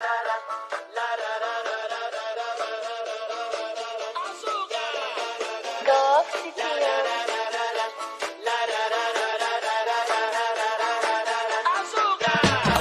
I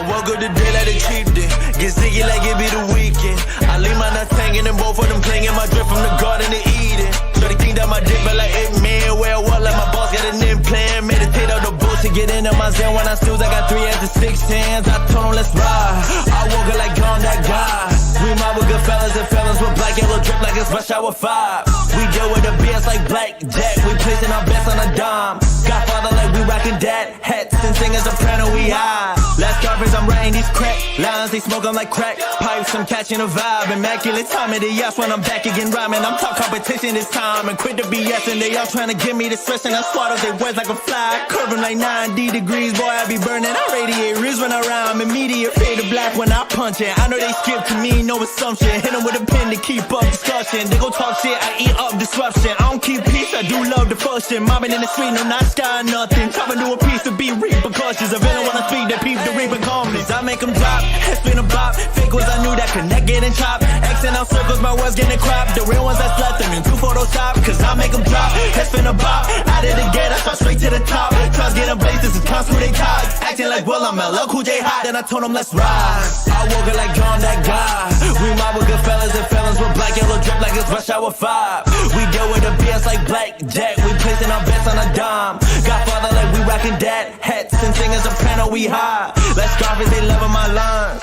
woke up today like a cheap day. Get sticky like it be the weekend. I leave my nuts hanging and both of them clinging. My drip from the garden to Eden. Shorty cleaned out my dick, but like it man. Where I walk like my boss got an implant. Meditate on the bullshit, get into my zen. When I snooze, I got 3 after 6 hands. I told them let's ride. I woke up like gone that guy. We mob with good fellas and fellas with black yellow drip like it's rush hour 5. We deal with the BS like blackjack. We placing our bets on a dime. Godfather like we rockin' dad hats and singing soprano we high. Last carpets, I'm writing these crack lines. They smoke 'em like crack pipes. I'm catching a vibe. Immaculate time of the yes when I'm back again rhyming. I'm talk competition this time and quit the BS. And they all trying to give me the stress and I swallow their words like a fly. Curving like 90 degrees, boy I be burning. I radiate riz when I rhyme. Immediate fade to black when I punch it. I know they skip to me, no assumption. Hit 'em with a pen to keep up discussion. They gon' talk shit, I eat up disruption. I don't keep peace, I do love the function. Mobbing in the street, no not sky nothing. Chopping to a piece to be repercussions. If anyone wanna speak, that peep the reaper calmness. I make 'em drop, head spin a bop. Fake ones I knew that could not get in chop. Xing out circles, my words getting cropped. The real ones that's left them in 2 Photoshop. Cause I make 'em drop, head spin a bop. Out of the gate, I shot straight to the top. Tries getting blazes and counts through they ties. Acting like Will, I'm LL Cool J hot. Then I told 'em let's ride. I woke up like John that guy. We mob with good fellas and fellas with black yellow drip like it's rush hour 5. We deal with the BS like blackjack. We placing our bets on a dime. Godfather like we rockin' dad hats and singing soprano we high. Let's Scarface, they loving my lines.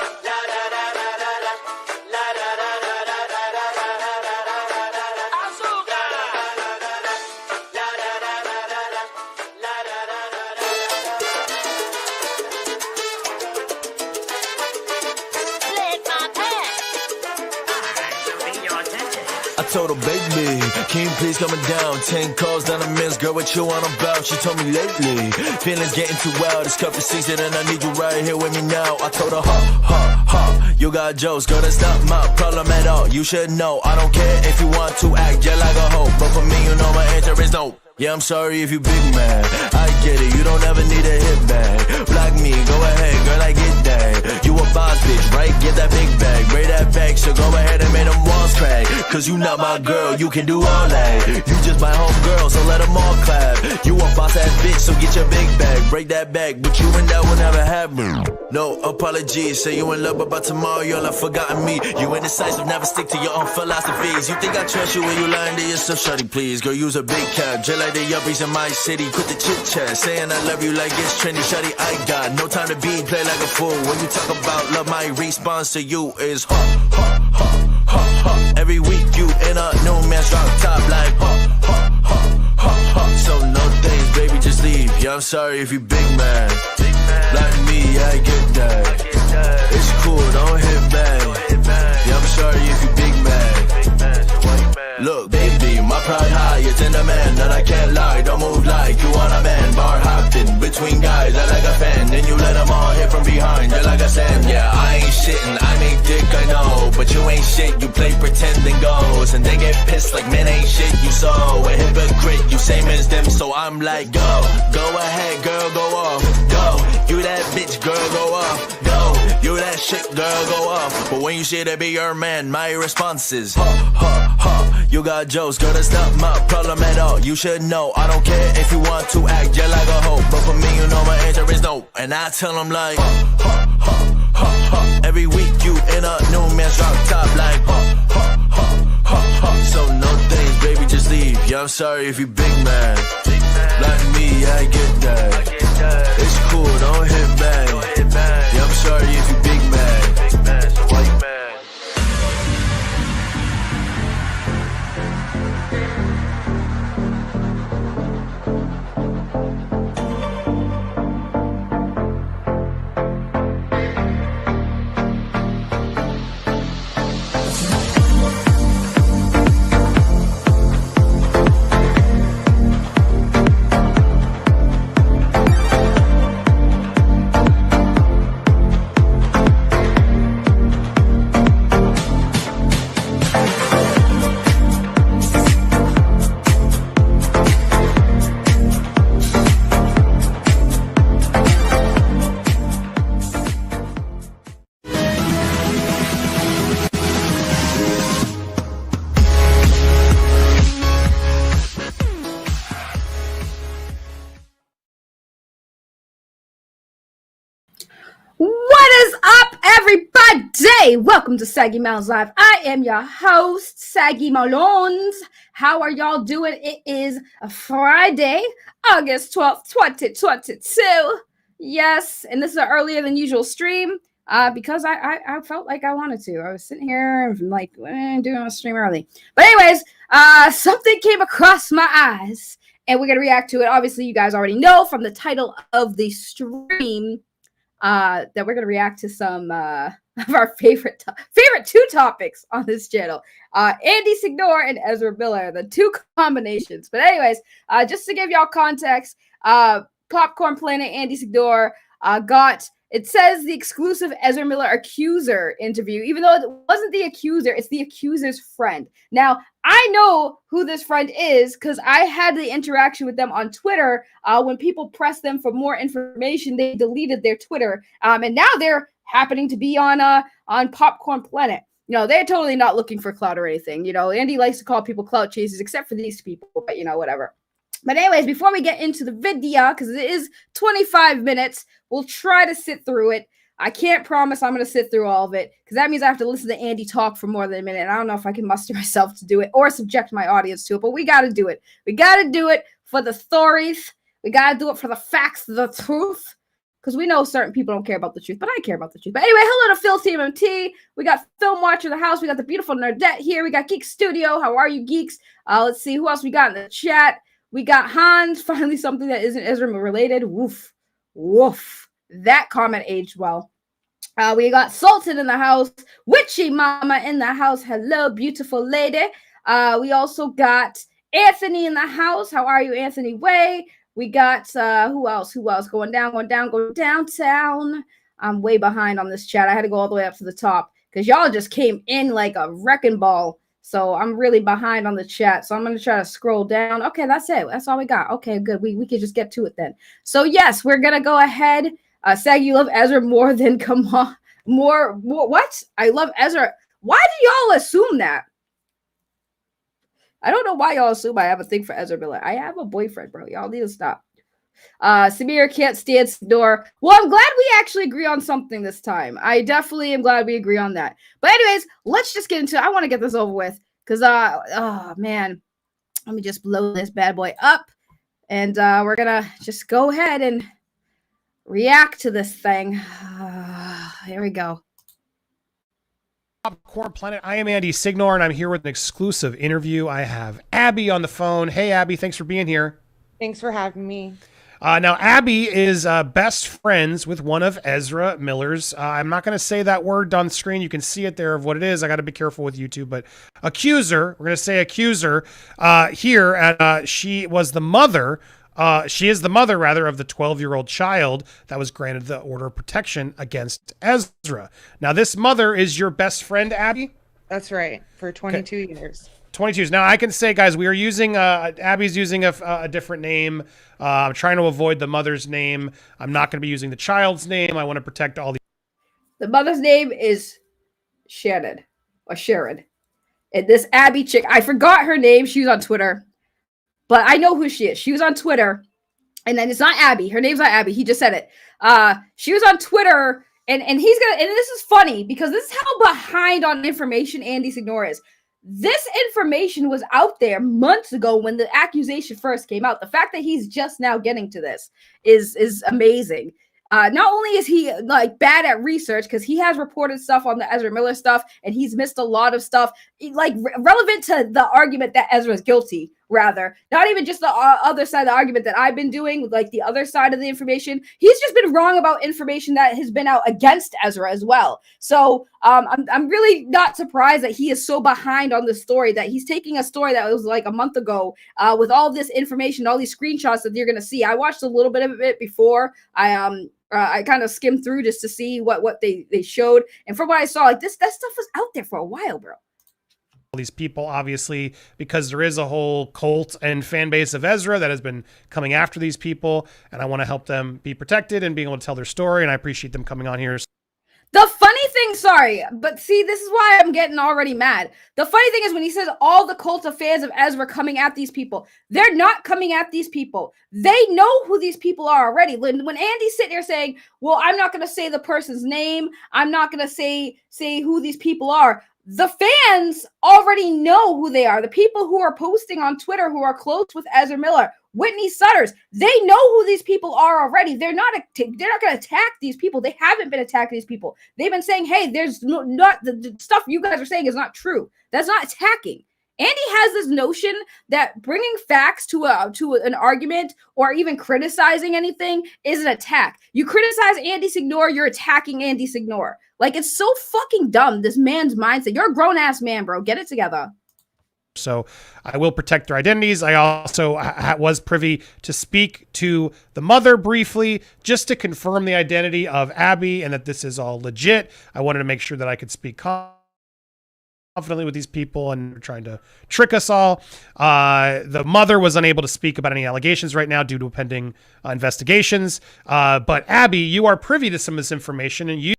I told her, baby, can you please coming down? 10 calls down the men's, girl, what you on about? She told me lately, feelings getting too wild. It's cuffing season and I need you right here with me now. I told her, you got jokes, girl, that's not my problem at all. You should know, I don't care if you want to act just like a hoe. But for me, you know my answer is no. Yeah, I'm sorry if you big mad. I get it, you don't ever need a hit bag. Block me, go ahead, girl, I get that. You a boss bitch, right? Get that big bag, braid that back, so go ahead and make them walls crack. Cause you not my girl, you can do all that. You just my home girl, so let them all clap. You a boss ass bitch, so get your big bag, break that back. But you and that will never happen. No apologies, say you in love, but by tomorrow you'll have forgotten me. You indecisive, never stick to your own philosophies. You think I trust you when you lying to yourself, shawty, please. Girl, use a big cap, just like the yuppies in my city. Quit the chit chat, saying I love you like it's trendy, shawty. I got no time to be play like a fool. When you talk about love, my response to you is Every week you in a new man's drop top like So no thanks, baby, just leave. Yeah, I'm sorry if you big man. Like me, I get that. It's cool, don't hit back. Yeah, I'm sorry if you big man. Look, baby, my pride high, it's in the man that I can't lie. Don't move like you want a man. Bar hopping between guys, I like a fan. Then you let them all hit from behind, just like a sand. Yeah, I ain't shitting, I make dick, I know. But you ain't shit, you play pretend and goes. And they get pissed like men ain't shit, you so a hypocrite, you same as them. So I'm like, go ahead, girl, go off. Go, you that bitch, girl, go off. Go, you that shit, girl, go off. But when you say to be your man, my response is you got jokes, girl, that's not my problem at all. You should know, I don't care if you want to act just like a hoe. But for me, you know my answer is no. And I tell them like every week you in a new man's drop top like So no thanks, baby, just leave. Yeah, I'm sorry if you big man. Like me, I get that. It's cool, don't hit back. Yeah, I'm sorry if you big man. Hey, welcome to Saggy Mounds Live. I am your host, Saggy Malons. How are y'all doing? It is a Friday, August 12th, 2022. Yes, and this is an earlier than usual stream because I felt like I wanted to. I was sitting here and like doing a stream early. But anyways, something came across my eyes and we're going to react to it. Obviously, you guys already know from the title of the stream that we're going to react to some of our favorite two topics on this channel. Andy Signore and Ezra Miller, the two combinations. But anyways, just to give y'all context, Popcorn Planet Andy Signore got, it says the exclusive Ezra Miller accuser interview, even though it wasn't the accuser, it's the accuser's friend. Now, I know who this friend is because I had the interaction with them on Twitter. When people pressed them for more information, they deleted their Twitter. And now they're happening to be on Popcorn Planet. You know, they're totally not looking for clout or anything. You know, Andy likes to call people clout chasers, except for these people, but you know, whatever. But anyways, before we get into the video, because it is 25 minutes, we'll try to sit through it. I can't promise I'm going to sit through all of it, because that means I have to listen to Andy talk for more than a minute. And I don't know if I can muster myself to do it or subject my audience to it, but we got to do it. We got to do it for the stories. We got to do it for the facts, the truth. Because we know certain people don't care about the truth, but I care about the truth. But anyway, hello to Phil TMMT. We got Film Watcher of the House. We got the beautiful Nerdette here. We got Geek Studio. How are you, geeks? Let's see who else we got in the chat. We got Hans. Finally, something that isn't Ezra related. Woof. Woof. That comment aged well. We got Sultan in the house. Witchy Mama in the house. Hello, beautiful lady. We also got Anthony in the house. How are you, Anthony Way? We got, who else? Going downtown. I'm way behind on this chat. I had to go all the way up to the top because y'all just came in like a wrecking ball. So I'm really behind on the chat. So I'm going to try to scroll down. Okay, that's it. That's all we got. Okay, good. We could just get to it then. So yes, we're going to go ahead. Sag, you love Ezra more than more. What? I love Ezra. Why do y'all assume that? I don't know why y'all assume I have a thing for Ezra Miller. I have a boyfriend, bro. Y'all need to stop. Samir can't stand Signore. Well, I'm glad we actually agree on something this time. I definitely am glad we agree on that. But anyways, let's just get into it. I want to get this over with because, oh, man. Let me just blow this bad boy up. And we're going to just go ahead and react to this thing. Here we go. Popcorn Planet. I am Andy Signore, and I'm here with an exclusive interview. I have Abby on the phone. Hey, Abby, thanks for being here. Thanks for having me. Now, Abby is best friends with one of Ezra Miller's. I'm not going to say that word on screen. You can see it there of what it is. I got to be careful with YouTube, but accuser. We're going to say accuser here. She was the mother. She is the mother, rather, of the 12-year-old child that was granted the order of protection against Ezra. Now, this mother is your best friend, Abby? That's right, for 22 years. 22 years. Now, I can say, guys, we are using, Abby's using a different name. I'm trying to avoid the mother's name. I'm not going to be using the child's name. I want to protect all the... The mother's name is Shannon, or Sharon. And this Abby chick, I forgot her name. She was on Twitter. But I know who she is. She was on Twitter. And then it's not Abby. Her name's not Abby. He just said it. She was on Twitter. And he's gonna, and this is funny because this is how behind on information Andy Signore is. This information was out there months ago when the accusation first came out. The fact that he's just now getting to this is amazing. Not only is he like bad at research because he has reported stuff on the Ezra Miller stuff and he's missed a lot of stuff like relevant to the argument that Ezra's guilty, rather. Not even just the other side of the argument that I've been doing, like the other side of the information. He's just been wrong about information that has been out against Ezra as well. So I'm really not surprised that he is so behind on this story, that he's taking a story that was like a month ago with all this information, all these screenshots that you're going to see. I watched a little bit of it before. I kind of skimmed through just to see what they showed. And from what I saw, like that stuff was out there for a while, bro. These people, obviously, because there is a whole cult and fan base of Ezra that has been coming after these people, and I want to help them be protected and being able to tell their story, and I appreciate them coming on here. The funny thing, sorry, but see, this is why I'm getting already mad. The funny thing is when he says all the cult of fans of Ezra coming at these people, they're not coming at these people. They know who these people are already. When Andy's sitting there saying, well, I'm not going to say the person's name, I'm not going to say who these people are, the fans already know who they are. The people who are posting on Twitter who are close with Ezra Miller, Whitney Sutters, they know who these people are already. They're not going to attack these people. They haven't been attacking these people. They've been saying, hey, there's not the stuff you guys are saying is not true. That's not attacking. Andy has this notion that bringing facts to an argument or even criticizing anything is an attack. You criticize Andy Signore, you're attacking Andy Signore. Like, it's so fucking dumb, this man's mindset. You're a grown-ass man, bro. Get it together. So I will protect their identities. I also was privy to speak to the mother briefly, just to confirm the identity of Abby and that this is all legit. I wanted to make sure that I could speak confidently with these people and trying to trick us all. The mother was unable to speak about any allegations right now due to pending investigations. But Abby, you are privy to some of this information, and you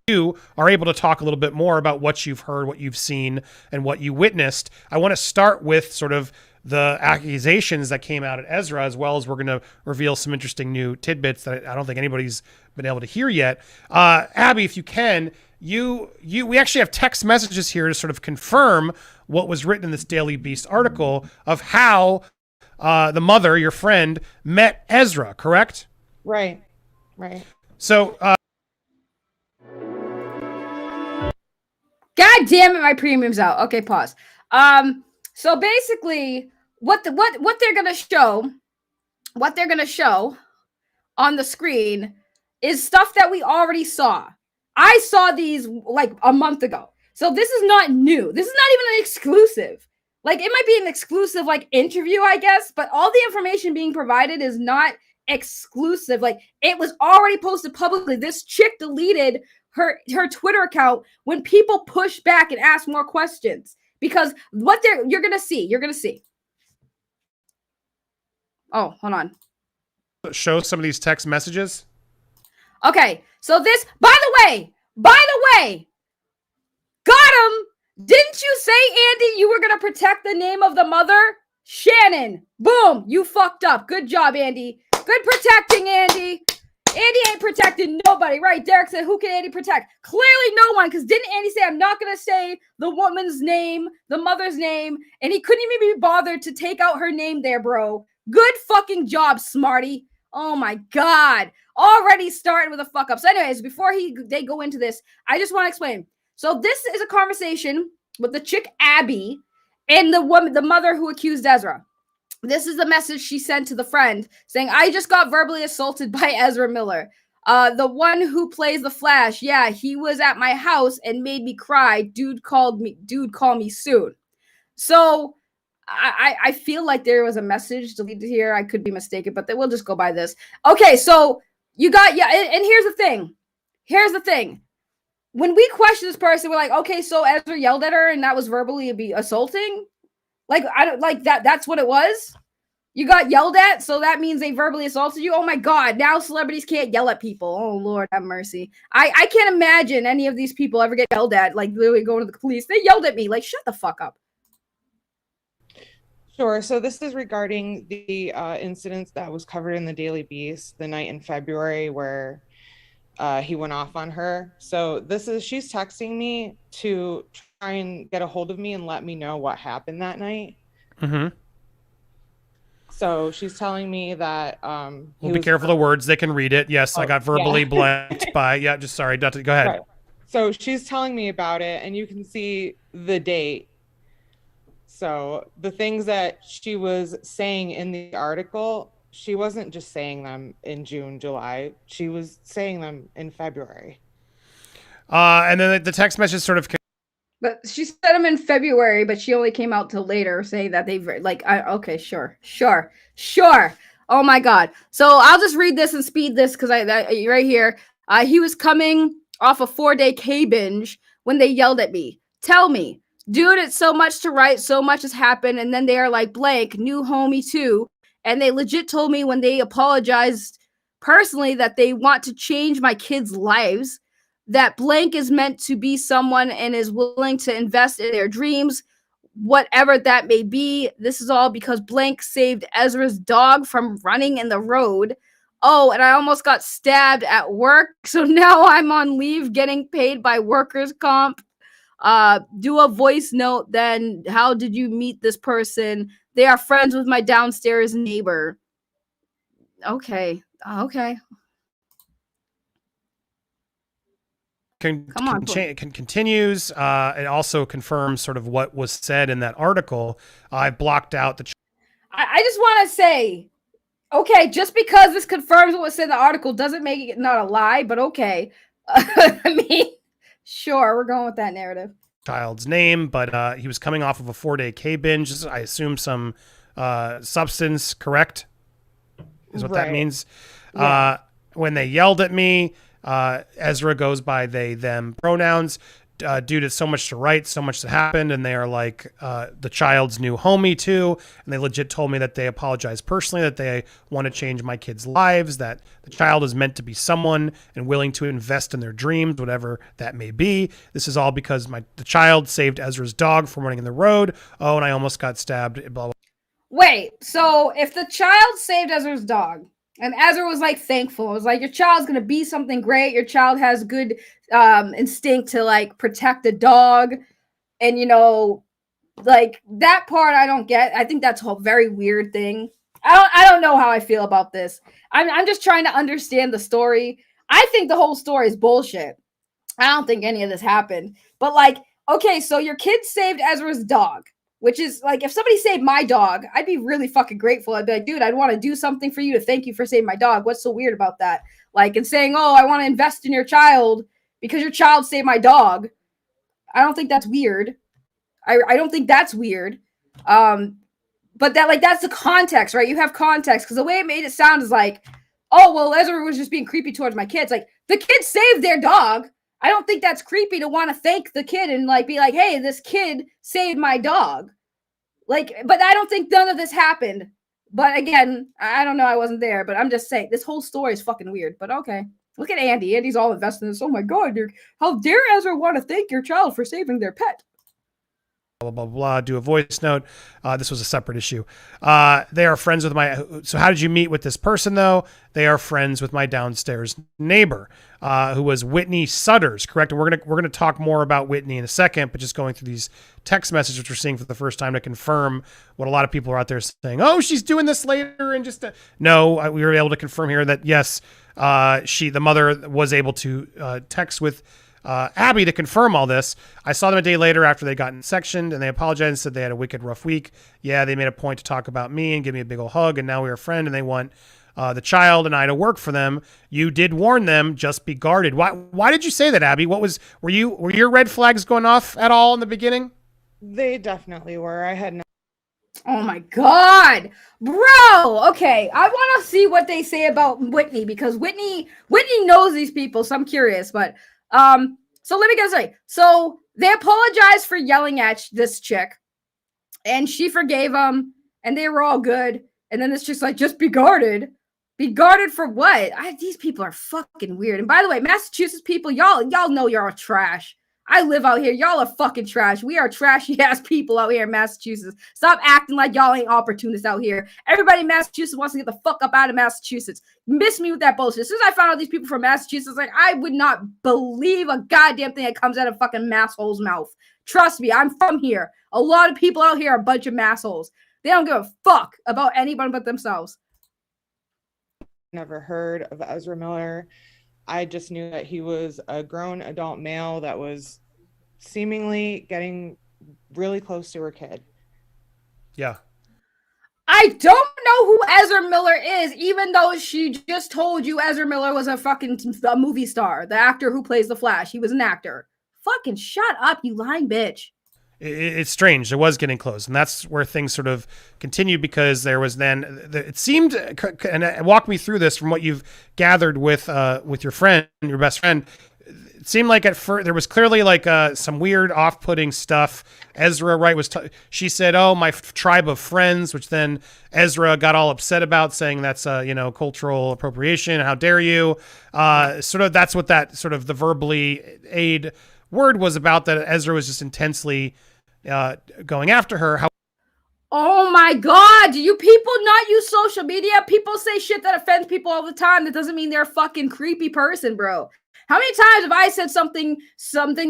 are able to talk a little bit more about what you've heard, what you've seen, and what you witnessed. I want to start with sort of the accusations that came out at Ezra, as well as we're going to reveal some interesting new tidbits that I don't think anybody's been able to hear yet. Abby, if you can, we actually have text messages here to sort of confirm what was written in this Daily Beast article of how the mother, your friend, met Ezra, correct? Right. So, God damn it, my premium's out. Okay, pause. So basically, what they're gonna show on the screen is stuff that we already saw. I saw these like a month ago. So this is not new. This is not even an exclusive. Like, it might be an exclusive like interview, I guess, but all the information being provided is not exclusive. Like, it was already posted publicly. This chick deleted her Twitter account when people push back and ask more questions, because you're gonna see. Oh, hold on. show some of these text messages. Okay, so this, by the way, got him. Didn't you say, Andy, you were gonna protect the name of the mother? Shannon. Boom, you fucked up. Good job, Andy. Good protecting, Andy. Andy ain't protecting nobody, right? Derek said, who can Andy protect? Clearly no one, because didn't Andy say, I'm not going to say the woman's name, the mother's name, and he couldn't even be bothered to take out her name there, bro. Good fucking job, smarty. Oh my God. Already starting with a fuck up. So anyways, before they go into this, I just want to explain. So this is a conversation with the chick Abby and the mother who accused Ezra. This is the message she sent to the friend saying, I just got verbally assaulted by Ezra Miller. The one who plays the Flash. Yeah, he was at my house and made me cry. Dude, call me soon. So I feel like there was a message deleted here. I could be mistaken, but we'll just go by this. Okay, so you got, yeah, and here's the thing. When we question this person, we're like, okay, so Ezra yelled at her and that was verbally assaulting? Like, I don't like that. That's what it was. You got yelled at, so that means they verbally assaulted you. Oh my God! Now celebrities can't yell at people. Oh Lord, have mercy. I can't imagine any of these people ever get yelled at. Like, literally going to the police. They yelled at me. Like, shut the fuck up. Sure. So this is regarding the incidents that was covered in the Daily Beast the night in February where he went off on her. So she's texting me to try and get a hold of me and let me know what happened that night. Mm-hmm. So she's telling me that we'll be careful of the words. They can read it. Yes, I got verbally blanked by. Yeah, just sorry. Go ahead. Right. So she's telling me about it, and you can see the date. So the things that she was saying in the article, she wasn't just saying them in June, July. She was saying them in February. And then the text message sort of. But she said them in February, but she only came out till later saying that they've okay, sure. Oh my God. So I'll just read this and speed this because right here. He was coming off a 4-day K binge when they yelled at me. Tell me, dude, it's so much to write, so much has happened, and then they are like, blank, new homie too. And they legit told me when they apologized personally that they want to change my kids' lives. that blank is meant to be someone and is willing to invest in their dreams, whatever that may be. This is all because blank saved Ezra's dog from running in the road. Oh, and I almost got stabbed at work, so now I'm on leave getting paid by workers' comp. Do a voice note then. How did you meet this person? They are friends with my downstairs neighbor. Okay. Continues. It also confirms sort of what was said in that article. I've blocked out the. I just want to say, okay, just because this confirms what was said in the article doesn't make it not a lie, but okay. I mean, sure, we're going with that narrative. Child's name, but he was coming off of a 4-day K binge. I assume some substance, correct? Is what that means. Yeah. When they yelled at me, Ezra goes by they, them pronouns due to so much to write, so much that happened. And they are like the child's new homie too. And they legit told me that they apologize personally, that they want to change my kids' lives, that the child is meant to be someone and willing to invest in their dreams, whatever that may be. This is all because the child saved Ezra's dog from running in the road. Oh, and I almost got stabbed. Blah, blah. Wait, so if the child saved Ezra's dog, and Ezra was like thankful, it was like, your child's gonna be something great. Your child has good instinct to like protect the dog, and like that part I don't get. I think that's a very weird thing. I don't know how I feel about this. I'm just trying to understand the story. I think the whole story is bullshit. I don't think any of this happened. But like, okay, so your kid saved Ezra's dog. Which is like, if somebody saved my dog, I'd be really fucking grateful. I'd be like, dude, I'd want to do something for you to thank you for saving my dog. What's so weird about that? Like, and saying, oh, I want to invest in your child because your child saved my dog. I don't think that's weird. I don't think that's weird. But that, like, that's the context, right? You have context, because the way it made it sound is like, oh, well, Ezra was just being creepy towards my kids. Like, the kid saved their dog. I don't think that's creepy to want to thank the kid and like be like, hey, this kid saved my dog. Like, but I don't think none of this happened. But again, I don't know. I wasn't there, but I'm just saying this whole story is fucking weird. But okay. Look at Andy. Andy's all invested in this. Oh my God, how dare Ezra want to thank your child for saving their pet? Blah, blah, blah, do a voice note. This was a separate issue. They are friends with so how did you meet with this person though? They are friends with my downstairs neighbor, who was Whitney Sutters, correct? And we're gonna talk more about Whitney in a second, but just going through these text messages which we're seeing for the first time to confirm what a lot of people are out there saying, oh, she's doing this later, and just no, we were able to confirm here that yes, the mother was able to text with Abby to confirm all this. I saw them a day later after they got sectioned, and they apologized and said they had a wicked rough week. Yeah, they made a point to talk about me and give me a big old hug, and now we're a friend, and they want the child and I to work for them. You did warn them, just be guarded. Why did you say that, Abby? Were your red flags going off at all in the beginning? They definitely were. I had no. Oh my God, bro. Okay, I want to see what they say about Whitney, because Whitney knows these people, so I'm curious, but so let me get straight. So they apologized for yelling at this chick, and she forgave them, and they were all good. And then this chick's like, just be guarded. Be guarded for what? These people are fucking weird. And by the way, Massachusetts people, y'all know y'all are trash. I live out here. Y'all are fucking trash. We are trashy ass people out here in Massachusetts. Stop acting like y'all ain't opportunists out here. Everybody in Massachusetts wants to get the fuck up out of Massachusetts. Miss me with that bullshit. As soon as I found out these people from Massachusetts, like, I would not believe a goddamn thing that comes out of fucking masshole's mouth. Trust me, I'm from here. A lot of people out here are a bunch of massholes. They don't give a fuck about anyone but themselves. Never heard of Ezra Miller. I just knew that he was a grown adult male that was seemingly getting really close to her kid. Yeah. I don't know who Ezra Miller is, even though she just told you Ezra Miller was a movie star, the actor who plays the Flash. He was an actor. Fucking shut up, you lying bitch. It's strange. It was getting close, and that's where things sort of continued, because there was then it seemed, and walk me through this from what you've gathered with your friend, your best friend. It seemed like at first there was clearly like some weird off-putting stuff. Ezra, right, she said, "Oh, my tribe of friends," which then Ezra got all upset about, saying that's cultural appropriation. How dare you? Sort of that's what that sort of the verbally aid word was about. That Ezra was just intensely going after her. Oh my God, do you people not use social media? People say shit that offends people all the time. That doesn't mean they're a fucking creepy person, bro. How many times have I said something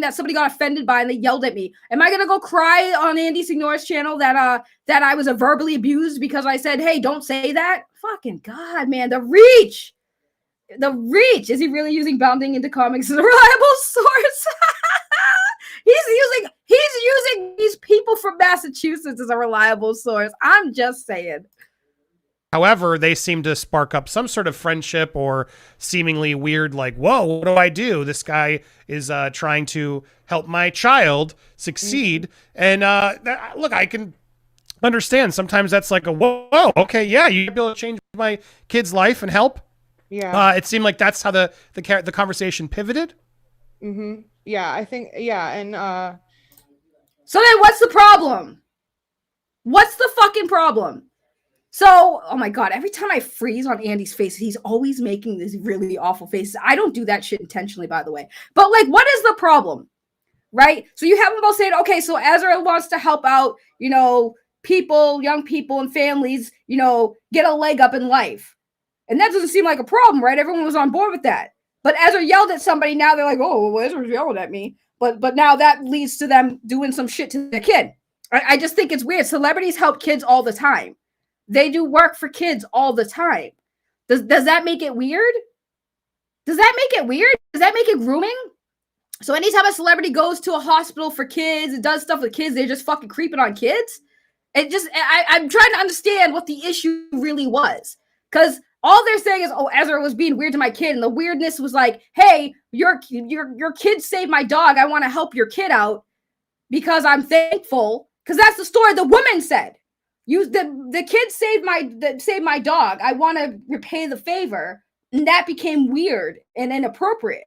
that somebody got offended by and they yelled at me? Am I gonna go cry on Andy Signore's channel that I was verbally abused because I said, hey, don't say that? Fucking God, man, the reach. Is he really using bounding into comics as a reliable source? He's using these people from Massachusetts as a reliable source. I'm just saying. However, they seem to spark up some sort of friendship or seemingly weird, like, whoa, what do I do? This guy is trying to help my child succeed. And look, I can understand. Sometimes that's like a, whoa, okay, yeah, you'd be able to change my kid's life and help. Yeah. It seemed like that's how the conversation pivoted. Mm-hmm. Yeah, I think, yeah. And so then what's the problem? What's the fucking problem? So, oh my God, every time I freeze on Andy's face, he's always making these really awful faces. I don't do that shit intentionally, by the way. But like, what is the problem? Right? So you have them both saying, okay, so Ezra wants to help out, people, young people and families, get a leg up in life. And that doesn't seem like a problem, right? Everyone was on board with that. But Ezra yelled at somebody. Now they're like, oh, well, Ezra's yelling at me. But now that leads to them doing some shit to their kid. I just think it's weird. Celebrities help kids all the time. They do work for kids all the time. Does that make it weird? Does that make it weird? Does that make it grooming? So anytime a celebrity goes to a hospital for kids and does stuff with kids, they're just fucking creeping on kids? I'm trying to understand what the issue really was. Because all they're saying is, oh, Ezra was being weird to my kid. And the weirdness was like, hey, your kid saved my dog. I want to help your kid out because I'm thankful. Because that's the story the woman said. The kid saved my dog. I want to repay the favor. And that became weird and inappropriate.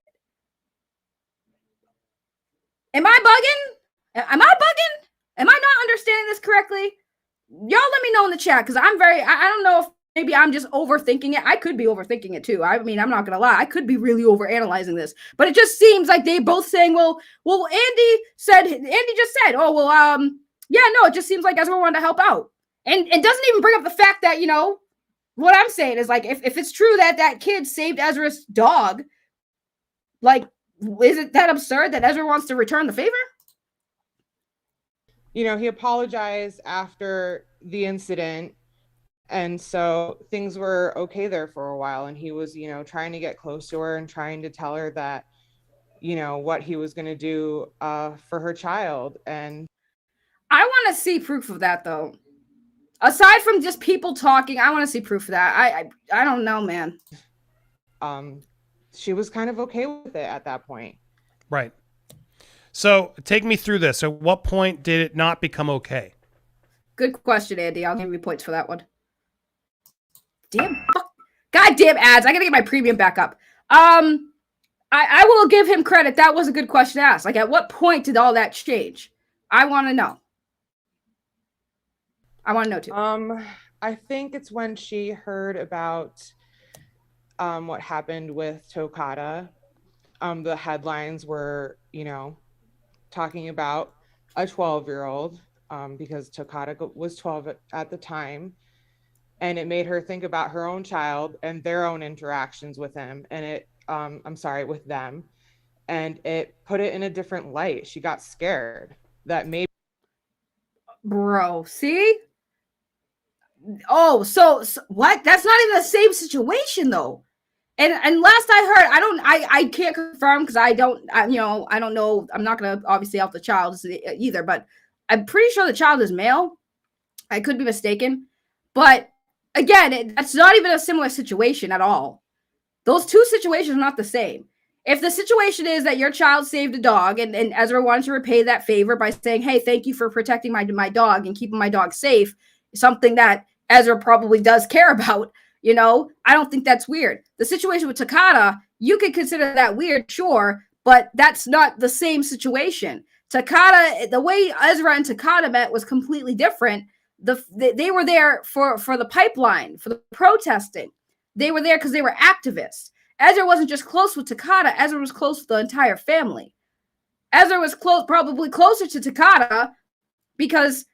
Am I bugging? Am I not understanding this correctly? Y'all let me know in the chat because I don't know if maybe I'm just overthinking it. I could be overthinking it too. I mean, I'm not gonna lie. I could be really overanalyzing this, but it just seems like they both saying, well, Andy just said, oh, well, yeah, no, it just seems like Ezra wanted to help out. And it doesn't even bring up the fact that, what I'm saying is like, if it's true that kid saved Ezra's dog, like, is it that absurd that Ezra wants to return the favor? He apologized after the incident. And so things were okay there for a while. And he was, trying to get close to her and trying to tell her that, what he was going to do for her child. And I want to see proof of that, though. Aside from just people talking, I want to see proof of that. I don't know, man. She was kind of okay with it at that point. Right. So take me through this. At what point did it not become okay? Good question, Andy. I'll give you points for that one. Goddamn ads. I gotta get my premium back up. I will give him credit. That was a good question to ask. Like, at what point did all that change? I want to know. I want to know too. I think it's when she heard about what happened with Tokata. The headlines were, talking about a 12-year-old because Tokata was 12 at the time. And it made her think about her own child and their own interactions with him. And with them. And it put it in a different light. She got scared that maybe. Bro, see? Oh, so what? That's not even the same situation though. And last I heard, I can't confirm because I don't know. I'm not going to obviously out the child either, but I'm pretty sure the child is male. I could be mistaken. But again, that's not even a similar situation at all. Those two situations are not the same. If the situation is that your child saved a dog and Ezra wanted to repay that favor by saying, hey, thank you for protecting my dog and keeping my dog safe, something that Ezra probably does care about, I don't think that's weird. The situation with Takata, you could consider that weird, sure, but that's not the same situation. Takata, the way Ezra and Takata met was completely different. They were there for the pipeline, for the protesting. They were there because they were activists. Ezra wasn't just close with Takata. Ezra was close with the entire family. Ezra was probably closer to Takata because,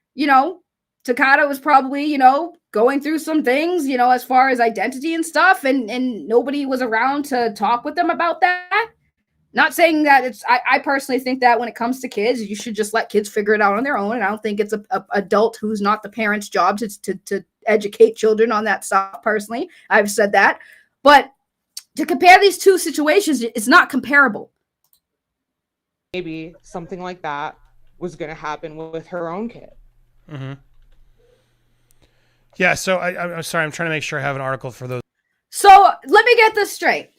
Takata was probably, going through some things, as far as identity and stuff, and nobody was around to talk with them about that. Not saying that I personally think that when it comes to kids, you should just let kids figure it out on their own. And I don't think it's a adult who's not the parent's job to educate children on that stuff. Personally, I've said that. But to compare these two situations, it's not comparable. Maybe something like that was going to happen with her own kid. Mm-hmm. Yeah, so I'm sorry, I'm trying to make sure I have an article for those. So let me get this straight.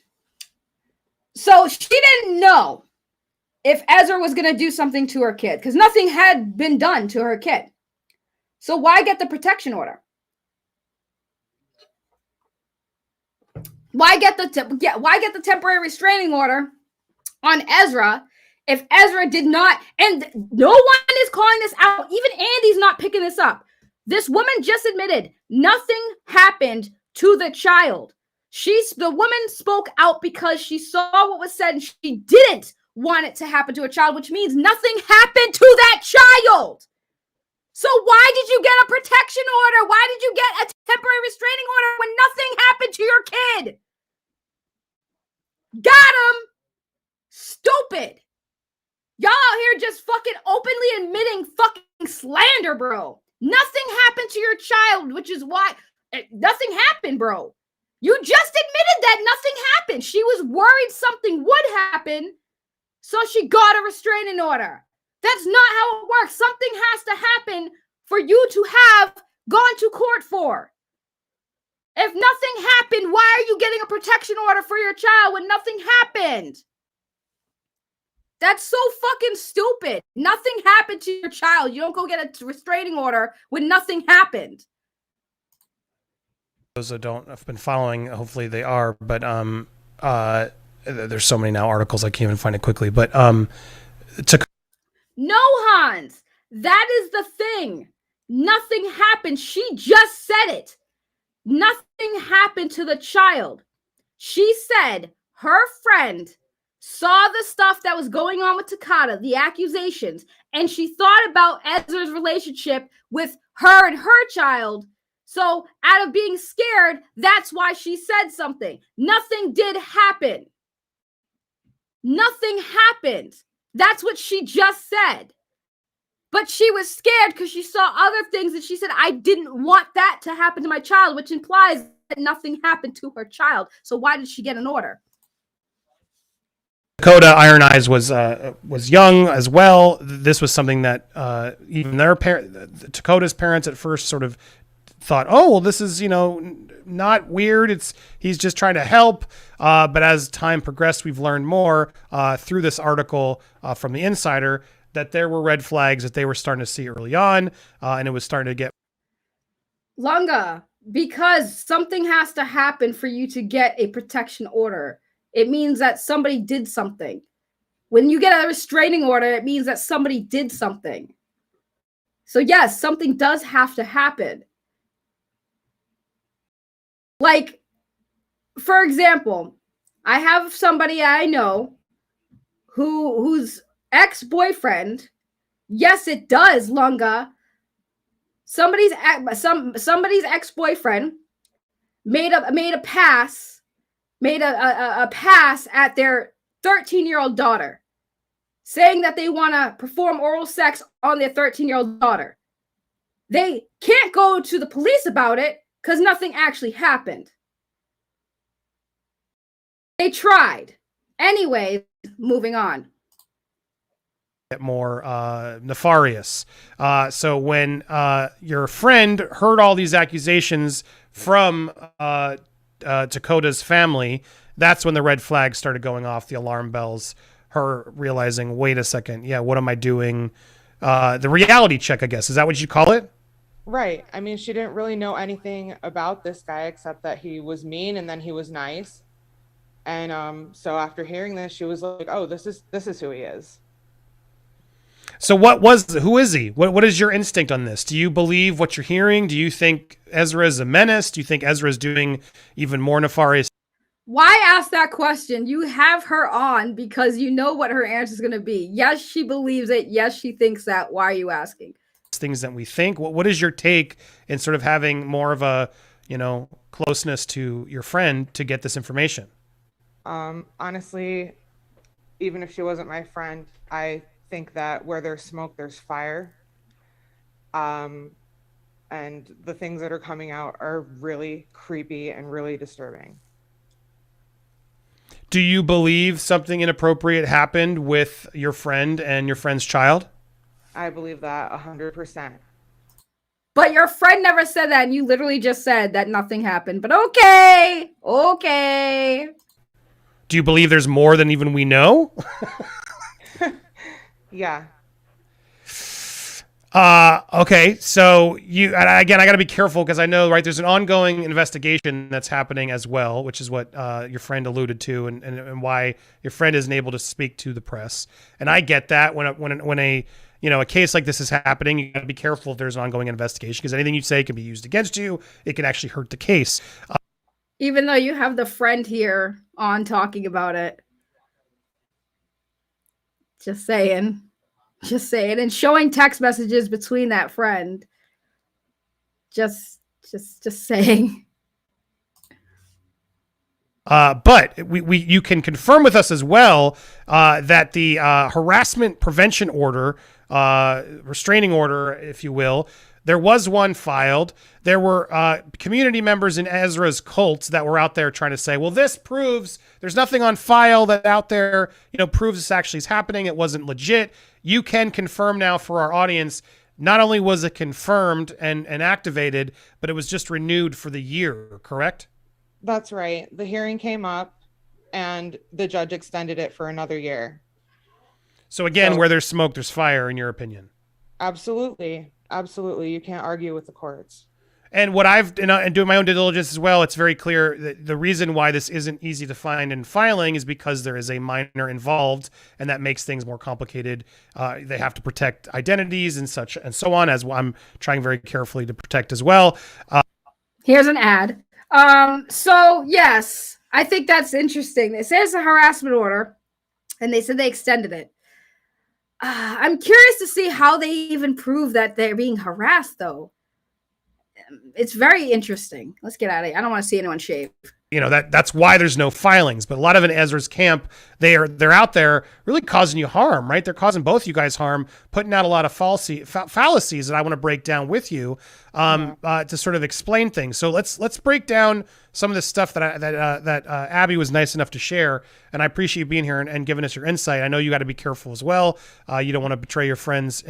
So she didn't know if Ezra was going to do something to her kid because nothing had been done to her kid. So why get the protection order? Why get the temporary restraining order on Ezra if Ezra did not? And no one is calling this out. Even Andy's not picking this up. This woman just admitted nothing happened to the child. The woman spoke out because she saw what was said and she didn't want it to happen to a child, which means nothing happened to that child. So why did you get a protection order? Why did you get a temporary restraining order when nothing happened to your kid? Got him. Stupid. Y'all out here just fucking openly admitting fucking slander, bro. Nothing happened to your child, which is why nothing happened, bro. You just admitted that nothing happened. She was worried something would happen, so she got a restraining order. That's not how it works. Something has to happen for you to have gone to court for. If nothing happened, why are you getting a protection order for your child when nothing happened? That's so fucking stupid. Nothing happened to your child. You don't go get a restraining order when nothing happened. Those that don't have been following, hopefully they are, but there's so many now articles I can't even find it quickly. But no, Hans, that is the thing. Nothing happened. She just said it. Nothing happened to the child. She said her friend saw the stuff that was going on with Takata, the accusations, and she thought about Ezra's relationship with her and her child. So out of being scared, that's why she said something. Nothing did happen. Nothing happened. That's what she just said. But she was scared because she saw other things and she said, I didn't want that to happen to my child, which implies that nothing happened to her child. So why did she get an order? Dakota Iron Eyes was young as well. This was something that even Dakota's parents at first sort of thought, oh, well, this is, not weird. He's just trying to help. But as time progressed, we've learned more through this article from the Insider that there were red flags that they were starting to see early on. And it was starting to get Lunga, because something has to happen for you to get a protection order. It means that somebody did something. When you get a restraining order, it means that somebody did something. So yes, something does have to happen. Like, for example, I have somebody I know whose ex-boyfriend, yes, it does, Lunga. Somebody's ex-boyfriend made a pass at their 13-year-old daughter, saying that they want to perform oral sex on their 13-year-old daughter. They can't go to the police about it because nothing actually happened. They tried. Anyway, moving on. More nefarious. So when your friend heard all these accusations from Dakota's family, that's when the red flags started going off, the alarm bells, her realizing, wait a second, yeah, what am I doing? The reality check, I guess. Is that what you call it? Right. I mean, she didn't really know anything about this guy except that he was mean and then he was nice. And so after hearing this, she was like, "Oh, this is who he is." So who is he? What is your instinct on this? Do you believe what you're hearing? Do you think Ezra is a menace? Do you think Ezra is doing even more nefarious? Why ask that question? You have her on because you know what her answer is going to be. Yes, she believes it. Yes, she thinks that. Why are you asking? Things that we think. What is your take in sort of having more of a, closeness to your friend to get this information? Honestly, even if she wasn't my friend, I think that where there's smoke, there's fire. And the things that are coming out are really creepy and really disturbing. Do you believe something inappropriate happened with your friend and your friend's child? I believe that 100%. But your friend never said that, and you literally just said that nothing happened. But okay. Do you believe there's more than even we know? Yeah. Okay. So I got to be careful because I know, right, there's an ongoing investigation that's happening as well, which is what your friend alluded to and why your friend isn't able to speak to the press. And I get that when a case like this is happening, you got to be careful if there's an ongoing investigation because anything you say can be used against you. It can actually hurt the case. Even though you have the friend here on talking about it. Just saying, and showing text messages between that friend. Just saying. But you can confirm with us as well that the harassment prevention order, restraining order, if you will, there was one filed. There were community members in Ezra's cult that were out there trying to say, well, this proves there's nothing on file that out there, proves this actually is happening. It wasn't legit. You can confirm now for our audience, not only was it confirmed and activated, but it was just renewed for the year, correct? That's right. The hearing came up and the judge extended it for another year. So again, where there's smoke, there's fire, in your opinion. Absolutely. You can't argue with the courts. And what and doing my own due diligence as well, it's very clear that the reason why this isn't easy to find in filing is because there is a minor involved, and that makes things more complicated. They have to protect identities and such and so on, as I'm trying very carefully to protect as well. Here's an ad. So yes, I think that's interesting. It says a harassment order, and they said they extended it. I'm curious to see how they even prove that they're being harassed, though. It's very interesting. Let's get out of here. I don't want to see anyone shave. That's why there's no filings. But a lot of in Ezra's camp, they're out there really causing you harm, right? They're causing both you guys harm, putting out a lot of fallacies that I want to break down with you to sort of explain things. So let's break down some of the stuff that Abby was nice enough to share, and I appreciate you being here and giving us your insight. I know you got to be careful as well. You don't want to betray your friend's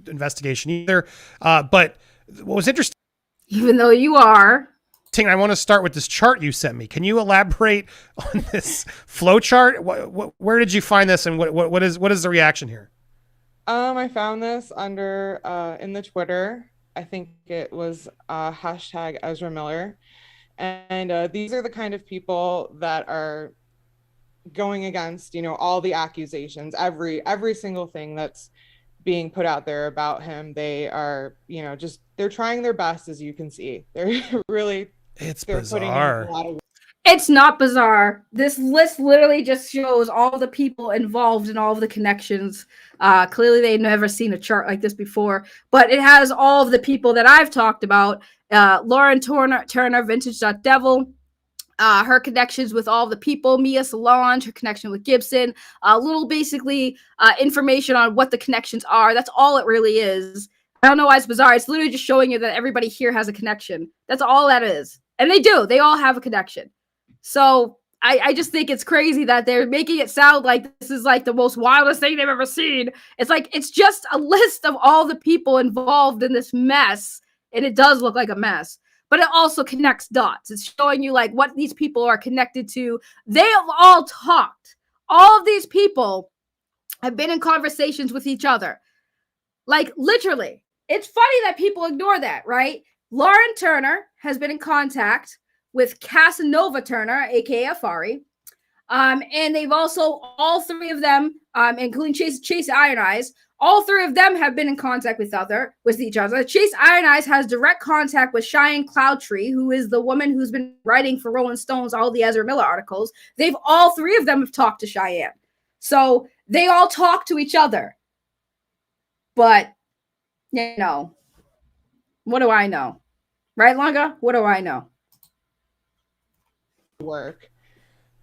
investigation either. But what was interesting, even though you are. I want to start with this chart you sent me. Can you elaborate on this flow chart? Where did you find this, and what is the reaction here? I found this under in the Twitter. I think it was hashtag Ezra Miller, and these are the kind of people that are going against all the accusations, every single thing that's being put out there about him. They are they're trying their best, as you can see. They're really. It's bizarre. It's not bizarre. This list literally just shows all the people involved and all of the connections. Clearly, they've never seen a chart like this before, but it has all of the people that I've talked about. Lauren Turner, Vintage.Devil, her connections with all the people, Mia Solange, her connection with Gibson, little basically information on what the connections are. That's all it really is. I don't know why it's bizarre. It's literally just showing you that everybody here has a connection. That's all that is. And they do. They all have a connection. So I just think it's crazy that they're making it sound like this is like the most wildest thing they've ever seen. It's like, it's just a list of all the people involved in this mess. And it does look like a mess. But it also connects dots. It's showing you like what these people are connected to. They have all talked. All of these people have been in conversations with each other. Like literally. It's funny that people ignore that, right? Lauren Turner has been in contact with Casanova Turner, aka Afari. And they've also, all three of them, including Chase Iron Eyes, all three of them have been in contact with each other. Chase Iron Eyes has direct contact with Cheyenne Cloudtree, who is the woman who's been writing for Rolling Stones all the Ezra Miller articles. All three of them have talked to Cheyenne. So they all talk to each other. But, you know, what do I know? Right, Lunga? What do I know? Work.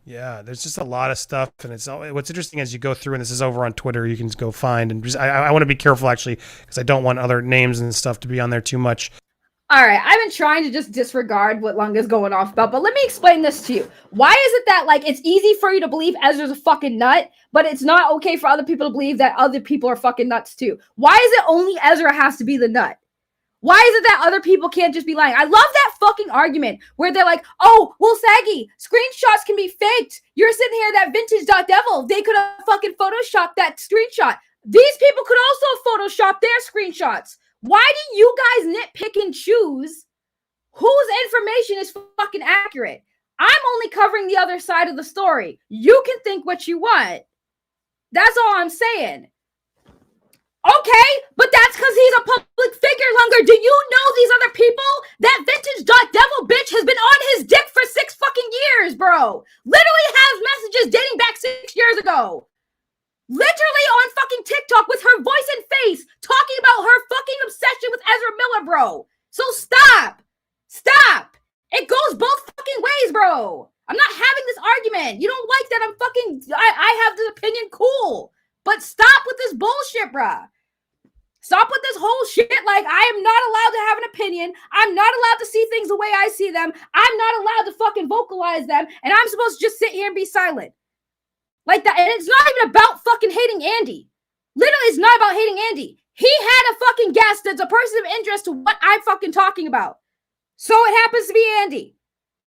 Yeah, there's just a lot of stuff, and it's what's interesting as you go through, and this is over on Twitter. You can just go find, and just, I want to be careful actually because I don't want other names and stuff to be on there too much. All right, I've been trying to just disregard what Lunga's going off about, but let me explain this to you. Why is it that like it's easy for you to believe Ezra's a fucking nut, but it's not okay for other people to believe that other people are fucking nuts too? Why is it only Ezra has to be the nut? Why is it that other people can't just be lying? I love that fucking argument where they're like, oh, well, Saggy, screenshots can be faked. You're sitting here, that vintage.devil. They could have fucking photoshopped that screenshot. These people could also photoshop their screenshots. Why do you guys nitpick and choose whose information is fucking accurate? I'm only covering the other side of the story. You can think what you want. That's all I'm saying. Okay, but that's because he's a public figure, Lunger. Do you know these other people? That vintage.devil bitch has been on his dick for 6 fucking years, bro. Literally has messages dating back 6 years ago. Literally on fucking TikTok with her voice and face talking about her fucking obsession with Ezra Miller, bro. So stop. Stop. It goes both fucking ways, bro. I'm not having this argument. You don't like that I have this opinion, cool. But stop with this bullshit, bruh. Stop with this whole shit. Like, I am not allowed to have an opinion. I'm not allowed to see things the way I see them. I'm not allowed to fucking vocalize them. And I'm supposed to just sit here and be silent. Like that. And it's not even about fucking hating Andy. Literally, it's not about hating Andy. He had a fucking guest that's a person of interest to what I'm fucking talking about. So it happens to be Andy.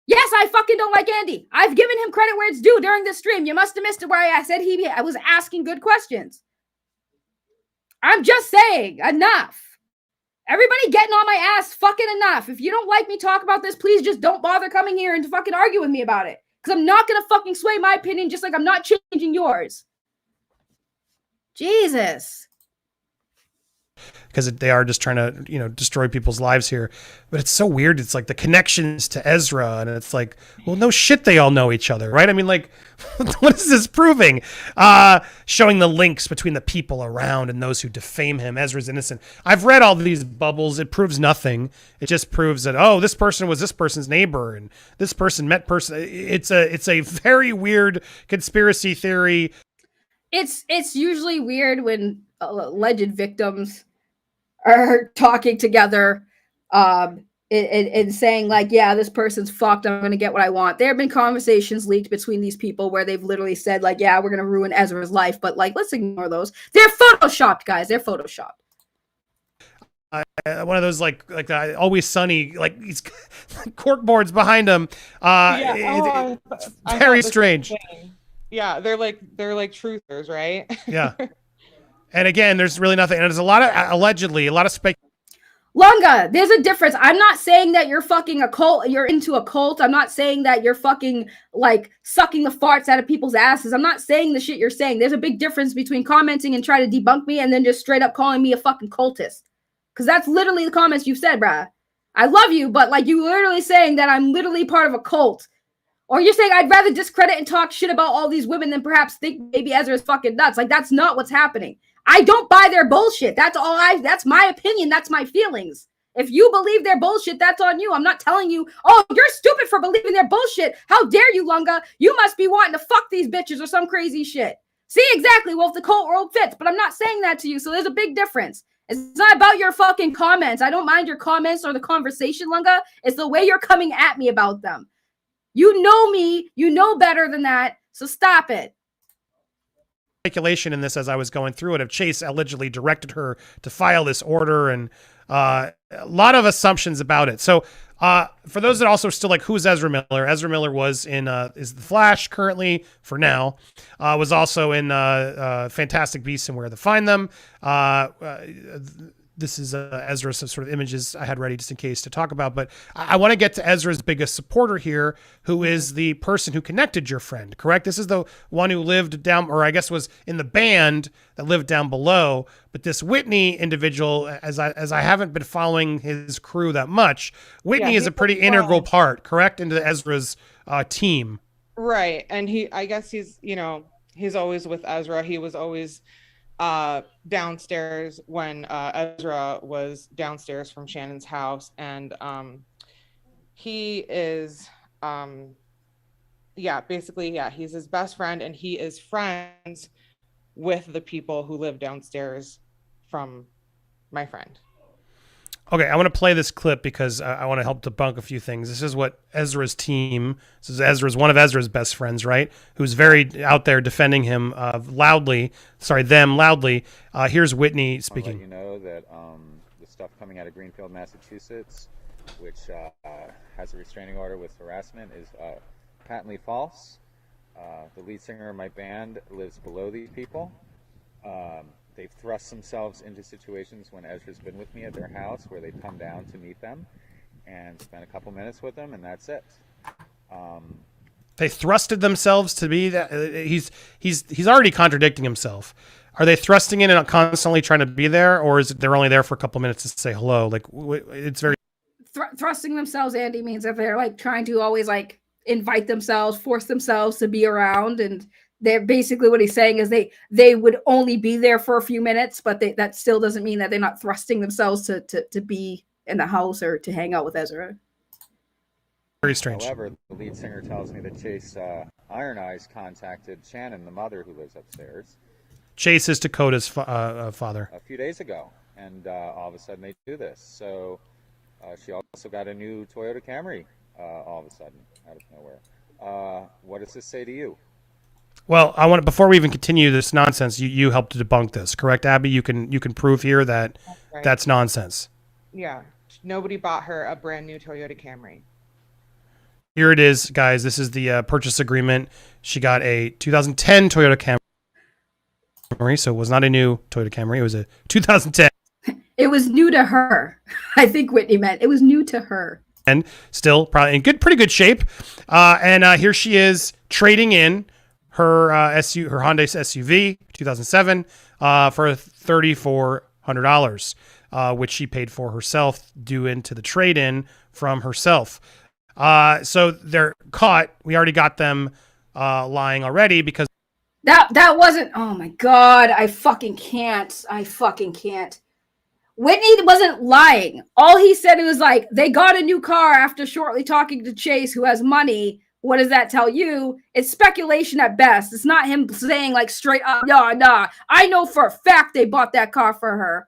Yes, I fucking don't like Andy. I've given him credit where it's due during this stream. You must have missed it where I said I was asking good questions. I'm just saying, enough. Everybody getting on my ass, fucking enough. If you don't like me talk about this, please just don't bother coming here and to fucking argue with me about it. Because I'm not going to fucking sway my opinion just like I'm not changing yours. Jesus. Because they are just trying to, destroy people's lives here. But it's so weird. It's like the connections to Ezra. And it's like, well, no shit, they all know each other, right? I mean, like, what is this proving? Showing the links between the people around and those who defame him. Ezra's innocent. I've read all these bubbles. It proves nothing. It just proves that, oh, this person was this person's neighbor and this person met person. It's a very weird conspiracy theory. It's usually weird when alleged victims are talking together and saying like, yeah, this person's fucked. I'm going to get what I want. There have been conversations leaked between these people where they've literally said like, yeah, we're going to ruin Ezra's life. But like, let's ignore those. They're photoshopped, guys. They're photoshopped. One of those like Always Sunny, like these cork boards behind him. It's very strange. Yeah, they're like truthers, right? Yeah. And again, there's really nothing. And there's a lot of allegedly a lot of speculation. Lunga, there's a difference. I'm not saying that you're fucking a cult. You're into a cult. I'm not saying that you're fucking like sucking the farts out of people's asses. I'm not saying the shit you're saying. There's a big difference between commenting and trying to debunk me and then just straight up calling me a fucking cultist. Because that's literally the comments you've said, bruh. I love you, but like you literally saying that I'm literally part of a cult. Or you're saying I'd rather discredit and talk shit about all these women than perhaps think maybe Ezra's fucking nuts. Like that's not what's happening. I don't buy their bullshit. That's my opinion. That's my feelings. If you believe their bullshit, that's on you. I'm not telling you, oh, you're stupid for believing their bullshit. How dare you, Lunga? You must be wanting to fuck these bitches or some crazy shit. See, exactly. Well, if the cult world fits, but I'm not saying that to you. So there's a big difference. It's not about your fucking comments. I don't mind your comments or the conversation, Lunga. It's the way you're coming at me about them. You know me. You know better than that. So stop it. Speculation in this as I was going through it of Chase allegedly directed her to file this order and a lot of assumptions about it. So for those that also still like, who's Ezra Miller? Ezra Miller was in is the Flash currently for now, was also in Fantastic Beasts and Where to Find Them. this is Ezra, some sort of images I had ready just in case to talk about. But I want to get to Ezra's biggest supporter here, who is the person who connected your friend, correct? This is the one who lived down, or I guess was in the band that lived down below. But this Whitney individual, as I haven't been following his crew that much, Whitney is a pretty integral part, correct, into Ezra's team. Right. And I guess he's always with Ezra. He was always downstairs when Ezra was downstairs from Shannon's house, and he is he's his best friend, and he is friends with the people who live downstairs from my friend. Okay, I want to play this clip because I want to help debunk a few things. This is what Ezra's team, one of Ezra's best friends, right? Who's very out there defending him loudly. Here's Whitney speaking. I'll let you know that the stuff coming out of Greenfield, Massachusetts, which has a restraining order with harassment, is patently false. The lead singer of my band lives below these people. They've thrust themselves into situations when Ezra's been with me at their house where they've come down to meet them and spend a couple minutes with them, and that's it. They thrusted themselves to be that. He's already contradicting himself. Are they thrusting in and constantly trying to be there, or is it they're only there for a couple minutes to say hello? Like it's very thrusting themselves. Andy means that they're like trying to always like invite themselves, force themselves to be around, and they're basically what he's saying is they would only be there for a few minutes, but that still doesn't mean that they're not thrusting themselves to be in the house or to hang out with Ezra. Very strange. However, the lead singer tells me that Chase Iron Eyes contacted Shannon, the mother who lives upstairs. Chase is Dakota's father. A few days ago, and all of a sudden they do this. So she also got a new Toyota Camry all of a sudden out of nowhere. What does this say to you? Well, before we even continue this nonsense, you helped to debunk this, correct, Abby? You can prove here that that's nonsense. Yeah, nobody bought her a brand new Toyota Camry. Here it is, guys. This is the purchase agreement. She got a 2010 Toyota Camry, so it was not a new Toyota Camry. It was a 2010. It was new to her. I think Whitney meant it was new to her. And still probably in pretty good shape. And here she is trading in her her Hyundai SUV 2007 for $3,400, which she paid for herself, due into the trade-in from herself. So they're caught. We already got them lying already because that wasn't. Oh my god! I fucking can't. Whitney wasn't lying. All he said was like they got a new car after shortly talking to Chase, who has money. What does that tell you? It's speculation at best. It's not him saying like straight up, nah. I know for a fact they bought that car for her.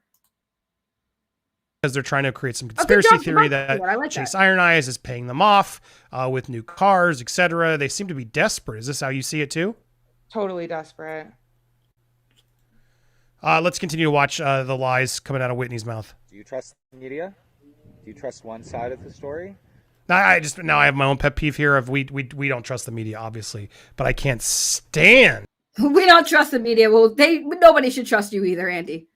Because they're trying to create some conspiracy theory that Chase Iron Eyes is paying them off with new cars, etc. They seem to be desperate. Is this how you see it too? Totally desperate. Let's continue to watch the lies coming out of Whitney's mouth. Do you trust the media? Do you trust one side of the story? Now I have my own pet peeve here of we don't trust the media, obviously, but I can't stand. We don't trust the media. Well, nobody should trust you either, Andy.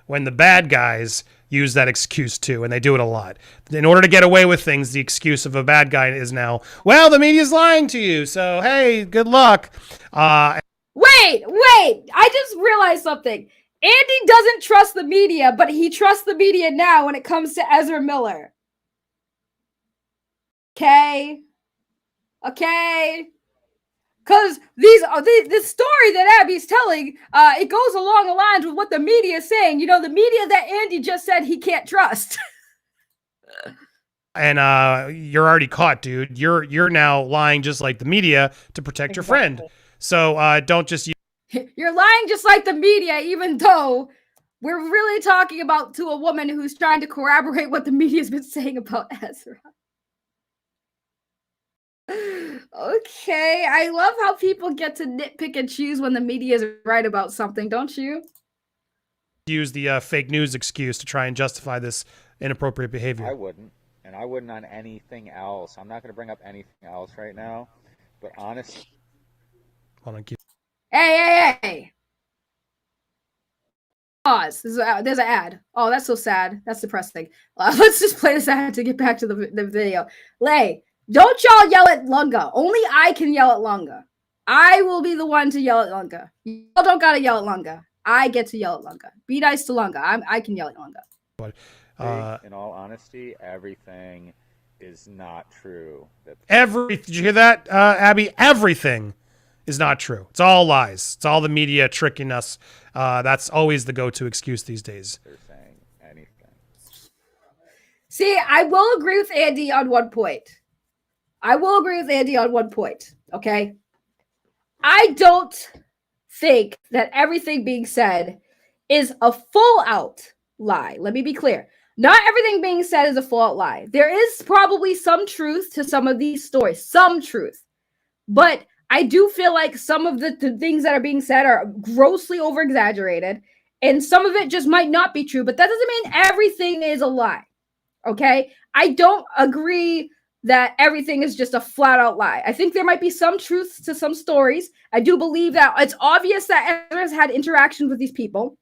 When the bad guys use that excuse too, and they do it a lot. In order to get away with things, the excuse of a bad guy is now, well, the media's lying to you, so hey, good luck. Wait! I just realized something. Andy doesn't trust the media, but he trusts the media now when it comes to Ezra Miller. Okay. Because this story that Abby's telling, it goes along the lines with what the media is saying. You know, the media that Andy just said he can't trust. And you're already caught, dude. You're now lying just like the media to protect your friend. So don't just. You're lying just like the media, even though we're really talking about to a woman who's trying to corroborate what the media's been saying about Ezra. Okay, I love how people get to nitpick and choose when the media is right about something, don't you? Use the fake news excuse to try and justify this inappropriate behavior. I wouldn't, and I wouldn't on anything else. I'm not going to bring up anything else right now, but honestly. Hold on, keep. Hey! Pause. There's an ad. Oh, that's so sad. That's depressing. Let's just play this ad to get back to the video. Lay, don't y'all yell at Lunga. Only I can yell at Lunga. I will be the one to yell at Lunga. Y'all don't gotta yell at Lunga. I get to yell at Lunga. Be nice to Lunga. I can yell at Lunga. In all honesty, everything is not true. Did you hear that, Abby? Everything is not true. It's all lies. It's all the media tricking us. That's always the go-to excuse these days. They're saying anything. See, I will agree with Andy on one point. Okay? I don't think that everything being said is a full-out lie. Let me be clear. Not everything being said is a full-out lie. There is probably some truth to some of these stories. Some truth. But I do feel like some of the things that are being said are grossly over-exaggerated, and some of it just might not be true, but that doesn't mean everything is a lie, okay? I don't agree that everything is just a flat-out lie. I think there might be some truth to some stories. I do believe that it's obvious that Ezra's had interactions with these people.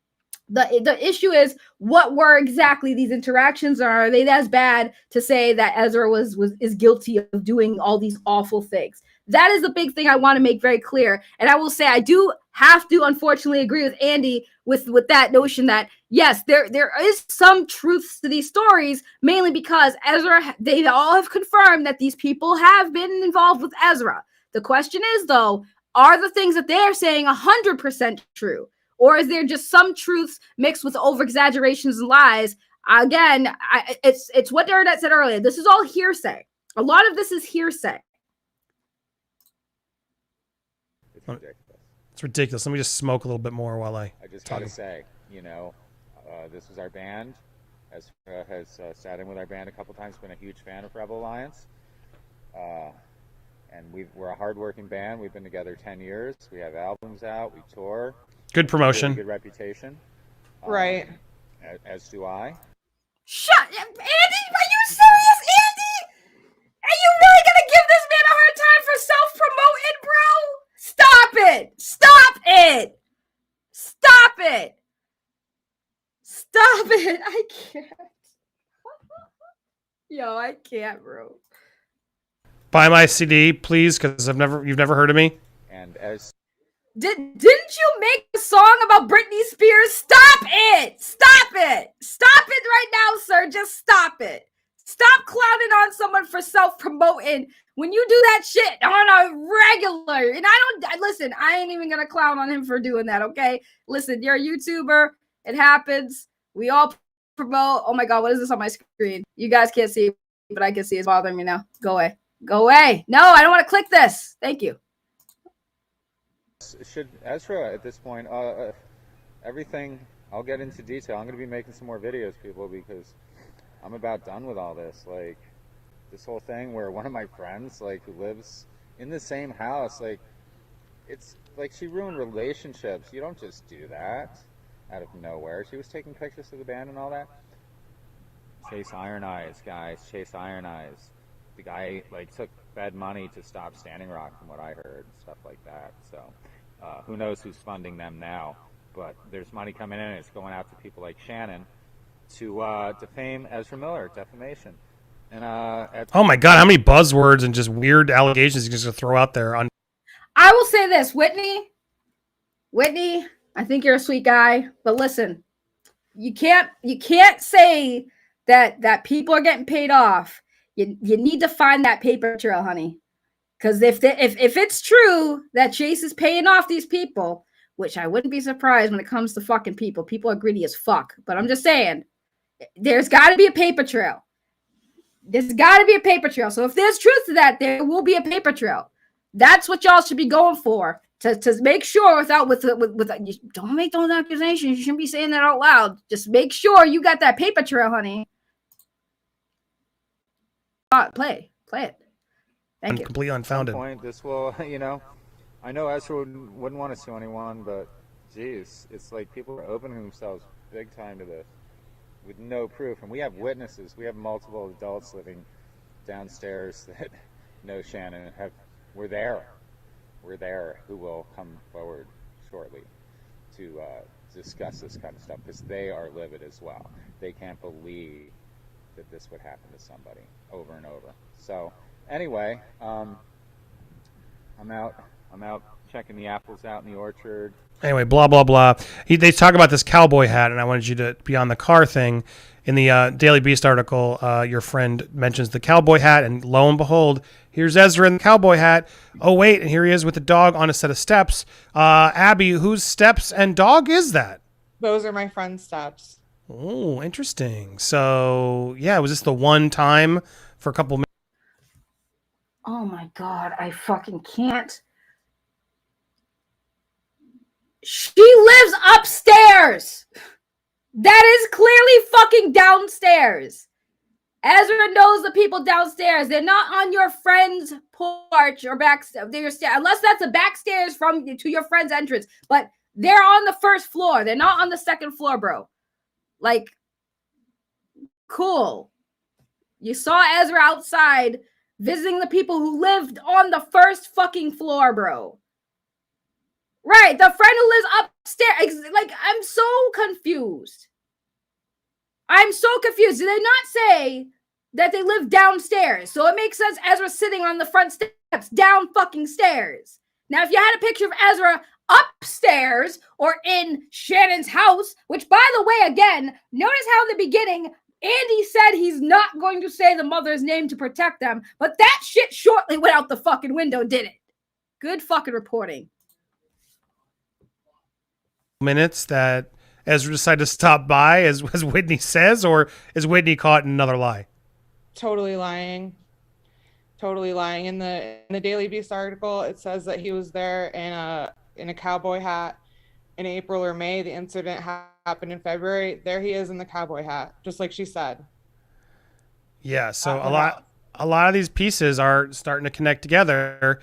The issue is, what were exactly these interactions? Are they as bad to say that Ezra is guilty of doing all these awful things? That is the big thing I want to make very clear. And I will say I do have to unfortunately agree with Andy with that notion that yes, there is some truths to these stories, mainly because Ezra, they all have confirmed that these people have been involved with Ezra. The question is, though, are the things that they're saying 100% true? Or is there just some truths mixed with over-exaggerations and lies? Again, it's what Darnett said earlier. This is all hearsay. A lot of this is hearsay. It's ridiculous. It's ridiculous. Let me just smoke a little bit more while I just gotta say, this was our band. Ezra has sat in with our band a couple times, been a huge fan of Rebel Alliance. And we're a hardworking band. We've been together 10 years. We have albums out. We tour. Good promotion. Really good reputation. Right. As do I. Shut up, Andy! Are you serious, Andy? Are you really gonna give this man a hard time for self-promoting, bro? Stop it! Stop it! Stop it! Stop it! I can't. Yo, I can't, bro. Buy my CD, please, because you've never heard of me. And as Didn't you make a song about Britney Spears? Stop it! Stop it! Stop it right now, sir. Just stop it. Stop clowning on someone for self-promoting when you do that shit on a regular. And listen, I ain't even gonna clown on him for doing that, okay? Listen, you're a YouTuber. It happens. We all promote. Oh my God, what is this on my screen? You guys can't see, but I can see. It's bothering me now. Go away. Go away. No, I don't want to click this. Thank you. should Ezra at this point, everything, I'll get into detail. I'm going to be making some more videos, people, because I'm about done with all this. Like, this whole thing where one of my friends, like, who lives in the same house, like, it's like she ruined relationships. You don't just do that out of nowhere. She was taking pictures of the band and all that. Chase Iron Eyes, guys. Chase Iron Eyes. The guy, like, took Fed money to stop Standing Rock, from what I heard, stuff like that. So, who knows who's funding them now? But there's money coming in, and it's going out to people like Shannon to defame Ezra Miller, defamation. And oh my God, how many buzzwords and just weird allegations you just throw out there on. I will say this, Whitney, I think you're a sweet guy, but listen, you can't say that people are getting paid off. You need to find that paper trail, honey. Because if it's true that Chase is paying off these people, which I wouldn't be surprised when it comes to fucking people. People are greedy as fuck. But I'm just saying, there's got to be a paper trail. There's got to be a paper trail. So if there's truth to that, there will be a paper trail. That's what y'all should be going for, to make sure with don't make those accusations. You shouldn't be saying that out loud. Just make sure you got that paper trail, honey. Play it. Thank you. Completely unfounded. At some point, this will, I know Ezra wouldn't want to sue anyone, but geez, it's like people are opening themselves big time to this with no proof. And we have witnesses. We have multiple adults living downstairs that know Shannon. We're there, who will come forward shortly to discuss this kind of stuff because they are livid as well. They can't believe that this would happen to somebody over and over. So anyway, I'm out checking the apples out in the orchard. Anyway, blah, blah, blah. They talk about this cowboy hat, and I wanted you to be on the car thing. In the Daily Beast article, your friend mentions the cowboy hat, and lo and behold, here's Ezra in the cowboy hat. Oh, wait, and here he is with the dog on a set of steps. Abby, whose steps and dog is that? Those are my friend's steps. Oh, interesting. So, yeah, was this the one time for a couple minutes? Oh my God, I fucking can't. She lives upstairs. That is clearly fucking downstairs. Ezra knows the people downstairs. They're not on your friend's porch or backstairs. Unless that's a backstairs to your friend's entrance. But they're on the first floor. They're not on the second floor, bro. Like, cool. You saw Ezra outside visiting the people who lived on the first fucking floor, bro. Right, the friend who lives upstairs. Like, I'm so confused. Did they not say that they live downstairs? So it makes sense Ezra's sitting on the front steps, down fucking stairs. Now, if you had a picture of Ezra upstairs or in Shannon's house, which, by the way, again, notice how in the beginning, Andy said he's not going to say the mother's name to protect them, but that shit shortly went out the fucking window, did it? Good fucking reporting. Minutes that Ezra decided to stop by, as Whitney says, or is Whitney caught in another lie? Totally lying. In the Daily Beast article, it says that he was there in a cowboy hat in April or May. The incident happened in February. There he is in the cowboy hat, just like she said. Yeah, so a lot of these pieces are starting to connect together.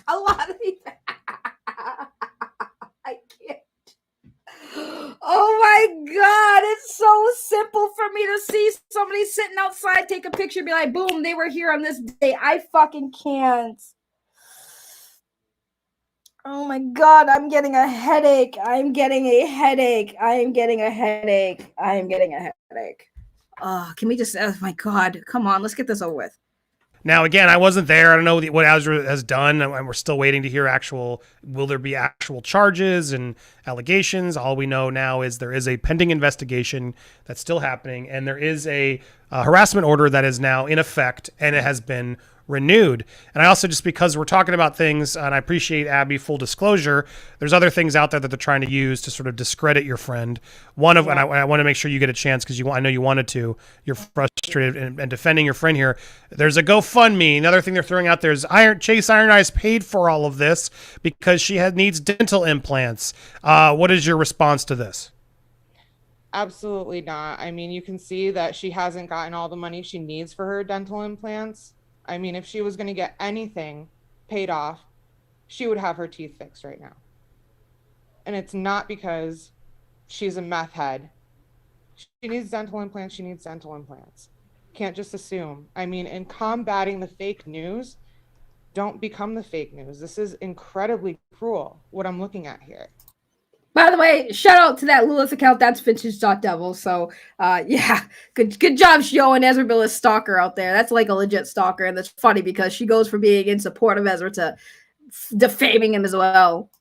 A lot of these. I can't. Oh my God, it's so simple for me to see somebody sitting outside, take a picture, be like, boom, they were here on this day. I fucking can't. Oh my God, I'm getting a headache. I'm getting a headache. Can we just, oh my God, come on, let's get this over with. Now, again, I wasn't there. I don't know what Ezra has done, and we're still waiting to hear will there be actual charges and allegations? All we know now is there is a pending investigation that's still happening, and there is a harassment order that is now in effect, and it has been renewed. And I also, just because we're talking about things, and I appreciate Abby, full disclosure, there's other things out there that they're trying to use to sort of discredit your friend. And I want to make sure you get a chance because I know you wanted to. You're frustrated and defending your friend here. There's a GoFundMe. Another thing they're throwing out there is Chase Iron Eyes paid for all of this because she needs dental implants. What is your response to this? Absolutely not. I mean, you can see that she hasn't gotten all the money she needs for her dental implants. I mean, if she was going to get anything paid off, she would have her teeth fixed right now. And it's not because she's a meth head. She needs dental implants. Can't just assume. I mean, in combating the fake news, don't become the fake news. This is incredibly cruel, what I'm looking at here. By the way, shout out to that Lilith account. That's vintage.devil. So, yeah, good job showing Ezra Bill as stalker out there. That's like a legit stalker. And that's funny because she goes from being in support of Ezra to defaming him as well.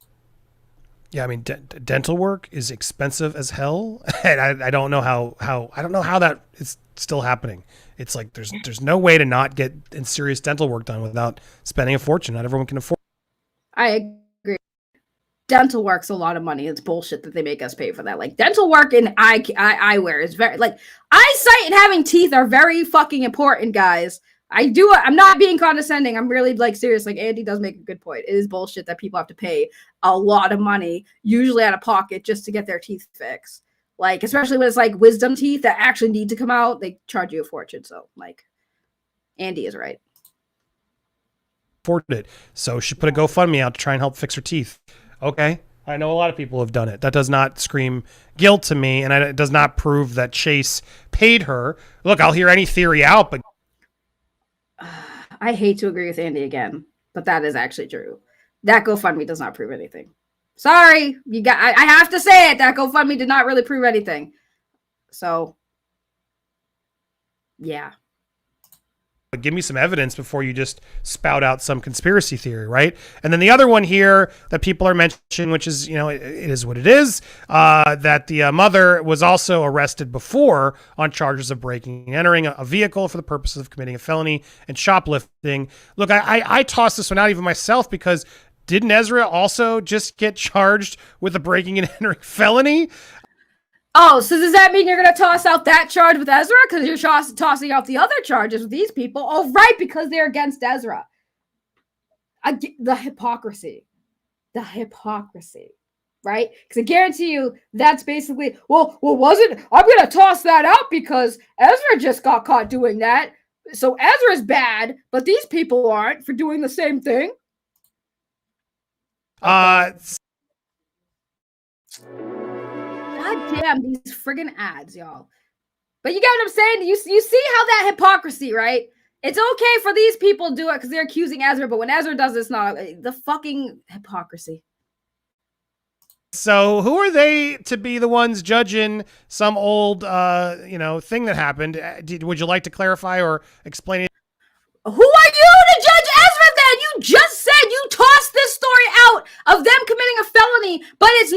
Yeah, I mean, dental work is expensive as hell. And I don't know how that is still happening. It's like there's no way to not get serious dental work done without spending a fortune. Not everyone can afford. I agree. Dental work's a lot of money. It's bullshit that they make us pay for that. Like, dental work and eyewear is very, like, eyesight and having teeth are very fucking important, guys. I'm not being condescending. I'm really, like, serious. Like, Andy does make a good point. It is bullshit that people have to pay a lot of money, usually out of pocket, just to get their teeth fixed. Like, especially when it's, like, wisdom teeth that actually need to come out, they charge you a fortune. So, like, Andy is right. Afforded it. So she put a GoFundMe out to try and help fix her teeth. Okay. I know a lot of people have done it. That does not scream guilt to me, and it does not prove that Chase paid her. Look, I'll hear any theory out, but I hate to agree with Andy again, but that is actually true. That GoFundMe does not prove anything. Sorry, you got. I have to say it. That GoFundMe did not really prove anything. So, yeah. Give me some evidence before you just spout out some conspiracy theory, right? And then the other one here that people are mentioning, which is, it is what it is, that the mother was also arrested before on charges of breaking and entering a vehicle for the purpose of committing a felony and shoplifting. Look, I tossed this one out even myself because didn't Ezra also just get charged with a breaking and entering felony? Oh, so does that mean you're going to toss out that charge with Ezra? Because you're tossing out the other charges with these people. Oh, right, because they're against Ezra. The hypocrisy. The hypocrisy, right? Because I guarantee you that's basically, I'm going to toss that out because Ezra just got caught doing that. So Ezra's bad, but these people aren't for doing the same thing. God damn these friggin' ads, y'all. But you get what I'm saying? You see how that hypocrisy, right? It's okay for these people to do it because they're accusing Ezra, but when Ezra does it's not the fucking hypocrisy. So who are they to be the ones judging some old, thing that happened? Would you like to clarify or explain it? Who are you to judge Ezra then? You just said you tossed this story out of them committing a felony, but it's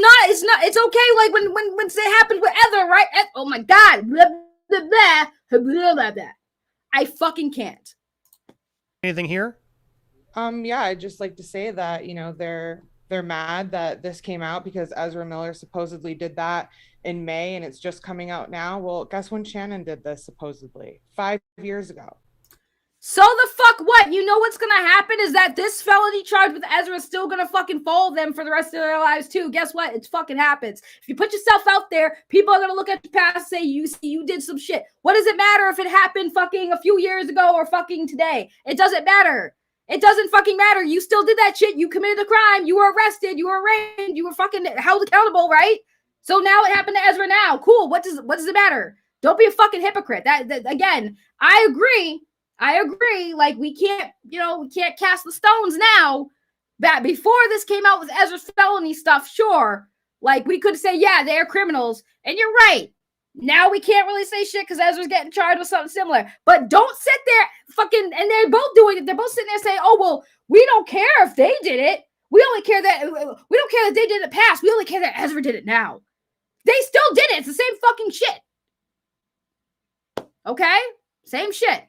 okay. Like when it happened with Ezra, right? Oh my God. Blah, blah, blah, blah, blah, blah. I fucking can't. Anything here? Yeah, I'd just like to say that, they're mad that this came out because Ezra Miller supposedly did that in May and it's just coming out now. Well, guess when Shannon did this supposedly 5 years ago. So the fuck what? You know what's gonna happen is that this felony charge with Ezra is still gonna fucking follow them for the rest of their lives too. Guess what? It fucking happens. If you put yourself out there, people are gonna look at your past and say you did some shit. What does it matter if it happened fucking a few years ago or fucking today? It doesn't matter. It doesn't fucking matter. You still did that shit. You committed a crime. You were arrested. You were arraigned. You were fucking held accountable, right? So now it happened to Ezra now. Cool. What does it matter? Don't be a fucking hypocrite. That again, I agree. Like we can't cast the stones now. That before this came out with Ezra's felony stuff, sure. Like we could say, yeah, they're criminals. And you're right. Now we can't really say shit because Ezra's getting charged with something similar. But don't sit there fucking, and they're both doing it. They're both sitting there saying, oh, well, we don't care if they did it. We don't care that they did it past. We only care that Ezra did it now. They still did it. It's the same fucking shit. Okay? Same shit.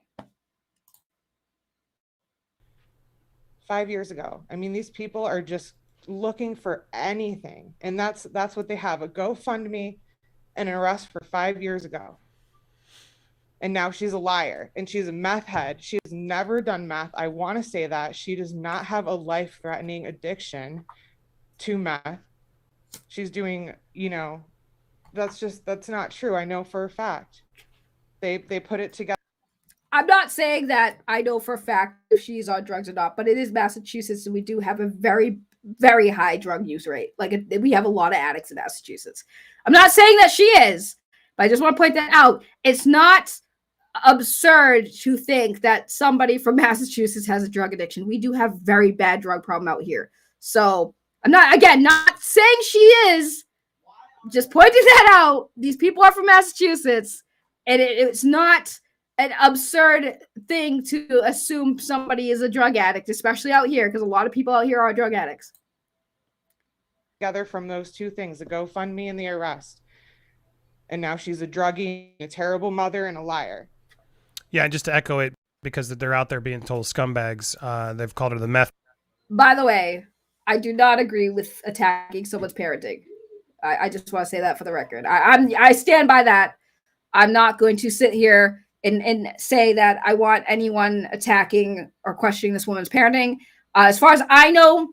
5 years ago. I mean, these people are just looking for anything. And that's what they have. A GoFundMe and an arrest for 5 years ago. And now she's a liar and she's a meth head. She has never done meth. I want to say that. She does not have a life-threatening addiction to meth. She's doing, that's not true. I know for a fact. They put it together. I'm not saying that I know for a fact if she's on drugs or not, but it is Massachusetts, and we do have a very, very high drug use rate. Like we have a lot of addicts in Massachusetts. I'm not saying that she is, but I just want to point that out. It's not absurd to think that somebody from Massachusetts has a drug addiction. We do have very bad drug problem out here. So I'm not saying she is, just pointing that out. These people are from Massachusetts, and it's not an absurd thing to assume somebody is a drug addict, especially out here, because a lot of people out here are drug addicts. Together from those two things, the GoFundMe and the arrest. And now she's a druggie, a terrible mother, and a liar. Yeah, and just to echo it, because they're out there being told scumbags, they've called her the meth. By the way, I do not agree with attacking someone's parenting. I just want to say that for the record. I stand by that. I'm not going to sit here and say that I want anyone attacking or questioning this woman's parenting. As far as I know,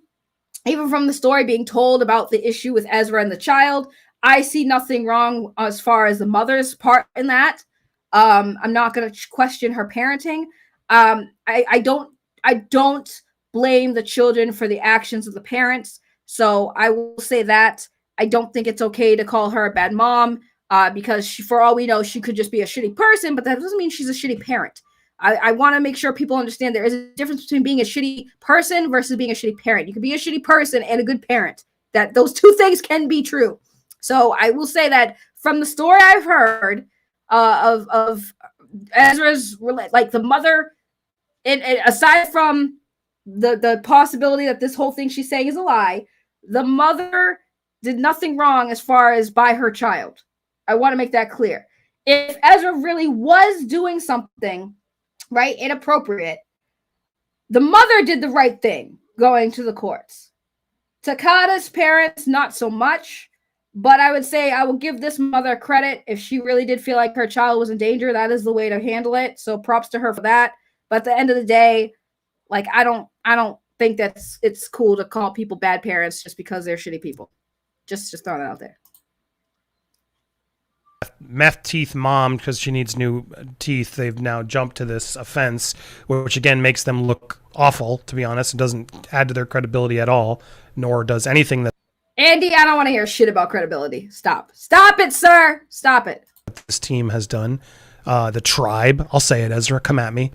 even from the story being told about the issue with Ezra and the child, I see nothing wrong as far as the mother's part in that. I'm not going to question her parenting. I don't blame the children for the actions of the parents. So I will say that I don't think it's okay to call her a bad mom. Because for all we know, she could just be a shitty person, but that doesn't mean she's a shitty parent. I want to make sure people understand there is a difference between being a shitty person versus being a shitty parent. You can be a shitty person and a good parent. that those two things can be true. So I will say that from the story I've heard of Ezra's, like the mother, and aside from the possibility that this whole thing she's saying is a lie, the mother did nothing wrong as far as by her child. I want to make that clear. If Ezra really was doing something, right, inappropriate, the mother did the right thing going to the courts. Takada's parents, not so much, but I would say I will give this mother credit. If she really did feel like her child was in danger, that is the way to handle it. So props to her for that. But at the end of the day, like, I don't think it's cool to call people bad parents just because they're shitty people. Just throwing that out there. Meth teeth mom, because she needs new teeth. They've now jumped to this offense, which again makes them look awful, to be honest. It doesn't add to their credibility at all, nor does anything that Andy, I don't want to hear shit about credibility. Stop it, sir. Stop it. this team has done. The tribe, I'll say it, Ezra, come at me.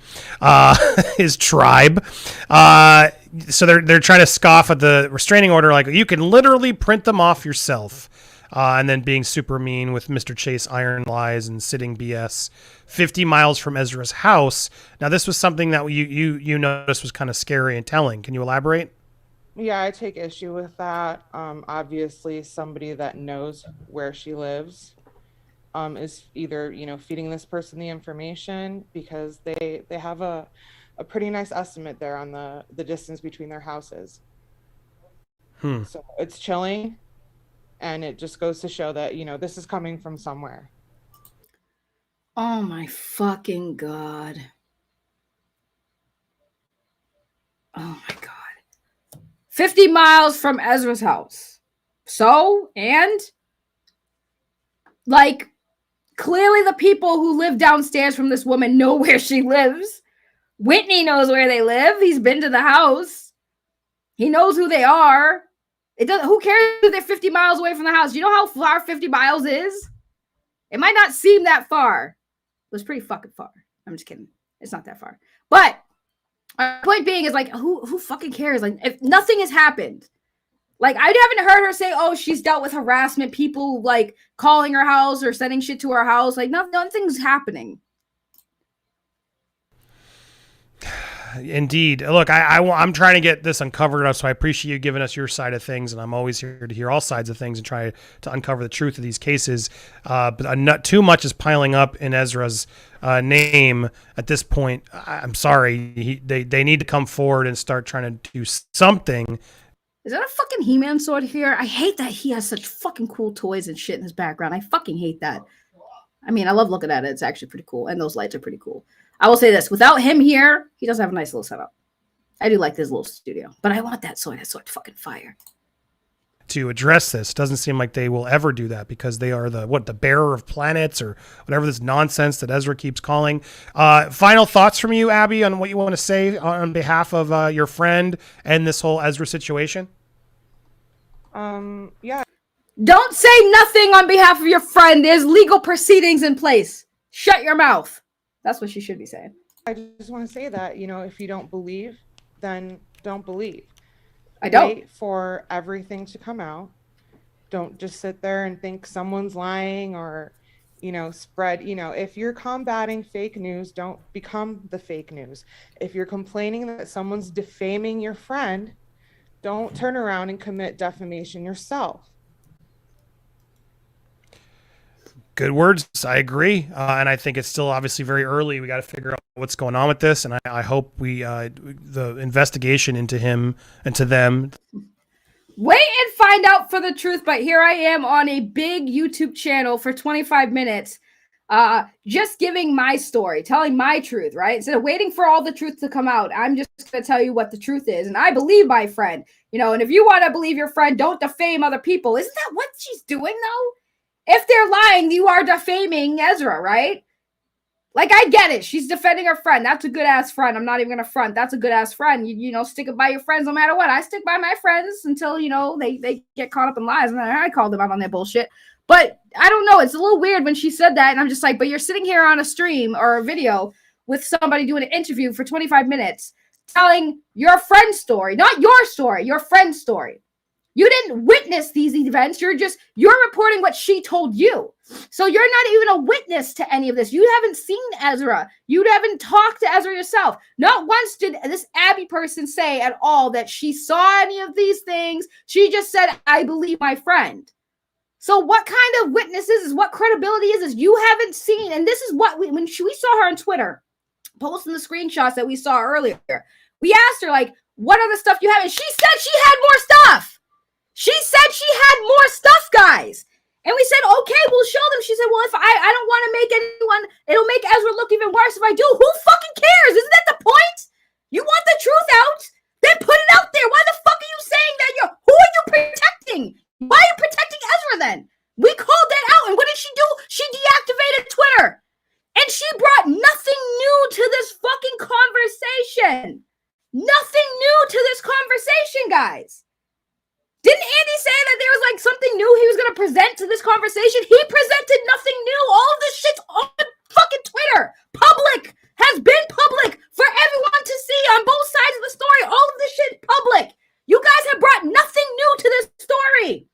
His tribe. So they're trying to scoff at the restraining order, like you can literally print them off yourself. And then being super mean with Mr. Chase Iron Lies and sitting BS 50 miles from Ezra's house. Now, this was something that you noticed was kind of scary and telling. Can you elaborate? Yeah, I take issue with that. Obviously, somebody that knows where she lives is either, feeding this person the information, because they have a pretty nice estimate there on the distance between their houses. So it's chilling. And it just goes to show that, this is coming from somewhere. Oh my fucking God. Oh my God. 50 miles from Ezra's house. So, and like, clearly the people who live downstairs from this woman know where she lives. Whitney knows where they live. He's been to the house. He knows who they are. It doesn't. Who cares if they're 50 miles away from the house? You know how far 50 miles is? It might not seem that far. It was pretty fucking far. I'm just kidding. It's not that far. But my point being is, like, who fucking cares? Like, if nothing has happened, like, I haven't heard her say, oh, she's dealt with harassment, people like calling her house or sending shit to her house. Like, nothing's happening. Indeed. Look, I'm trying to get this uncovered, so I appreciate you giving us your side of things, and I'm always here to hear all sides of things and try to uncover the truth of these cases. But not too much is piling up in Ezra's name at this point. I'm sorry. They need to come forward and start trying to do something. Is that a fucking He-Man sword here? I hate that he has such fucking cool toys and shit in his background. I fucking hate that. I mean, I love looking at it. It's actually pretty cool. And those lights are pretty cool. I will say this. Without him here, he does have a nice little setup. I do like this little studio. But I want that sword. That sword fucking fire. To address this, doesn't seem like they will ever do that, because they are the bearer of planets or whatever this nonsense that Ezra keeps calling. Final thoughts from you, Abby, on what you want to say on behalf of your friend and this whole Ezra situation? Yeah. Don't say nothing on behalf of your friend. There's legal proceedings in place. Shut your mouth. That's what she should be saying. I just want to say that, if you don't believe, then don't believe. I don't. Wait for everything to come out. Don't just sit there and think someone's lying or, spread, if you're combating fake news, don't become the fake news. If you're complaining that someone's defaming your friend, don't turn around and commit defamation yourself. Good words. I agree. And I think it's still obviously very early. We got to figure out what's going on with this. And I hope the investigation into him and to them. Wait and find out for the truth. But here I am on a big YouTube channel for 25 minutes, just giving my story, telling my truth, right? Instead of waiting for all the truth to come out, I'm just going to tell you what the truth is. And I believe my friend, and if you want to believe your friend, don't defame other people. Isn't that what she's doing, though? If they're lying, you are defaming Ezra, right? Like, I get it. She's defending her friend. That's a good-ass friend. I'm not even going to front. That's a good-ass friend. You stick it by your friends no matter what. I stick by my friends until, they get caught up in lies. And then I call them out on their bullshit. But I don't know. It's a little weird when she said that. And I'm just like, but you're sitting here on a stream or a video with somebody doing an interview for 25 minutes telling your friend's story. Not your story, your friend's story. You didn't witness these events. You're reporting what she told you. So you're not even a witness to any of this. You haven't seen Ezra. You haven't talked to Ezra yourself. Not once did this Abby person say at all that she saw any of these things. She just said, I believe my friend. So what kind of witnesses is what credibility is you haven't seen? And this is what when we saw her on Twitter posting the screenshots that we saw earlier, we asked her, like, what other stuff you have? And she said she had more stuff. She said she had more stuff, guys. And we said, okay, we'll show them. She said, well, if I don't want to make anyone, it'll make Ezra look even worse if I do. Who fucking cares? Isn't that the point? You want the truth out? Then put it out there. Why the fuck are you saying that who are you protecting? Why are you protecting Ezra then? We called that out. And what did she do? She deactivated Twitter. And she brought nothing new to this fucking conversation. Nothing new to this conversation, guys. Didn't Andy say that there was like something new he was going to present to this conversation? He presented nothing new. All of this shit's on fucking Twitter. Public. Has been public for everyone to see on both sides of the story. All of this shit public. You guys have brought nothing new to this story.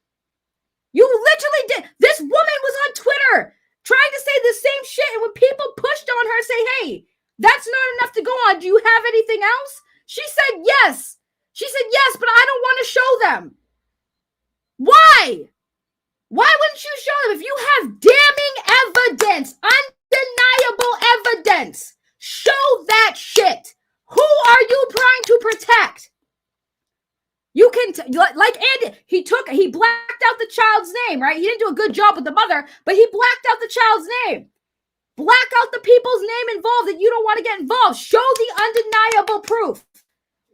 You literally did. This woman was on Twitter trying to say the same shit. And when people pushed on her say, hey, that's not enough to go on. Do you have anything else? She said yes. She said yes, but I don't want to show them. Why? Why wouldn't you show them? If you have damning evidence, undeniable evidence, show that shit. Who are you trying to protect? You can, like Andy, he blacked out the child's name, right? He didn't do a good job with the mother, but he blacked out the child's name. Black out the people's name involved that you don't want to get involved. Show the undeniable proof.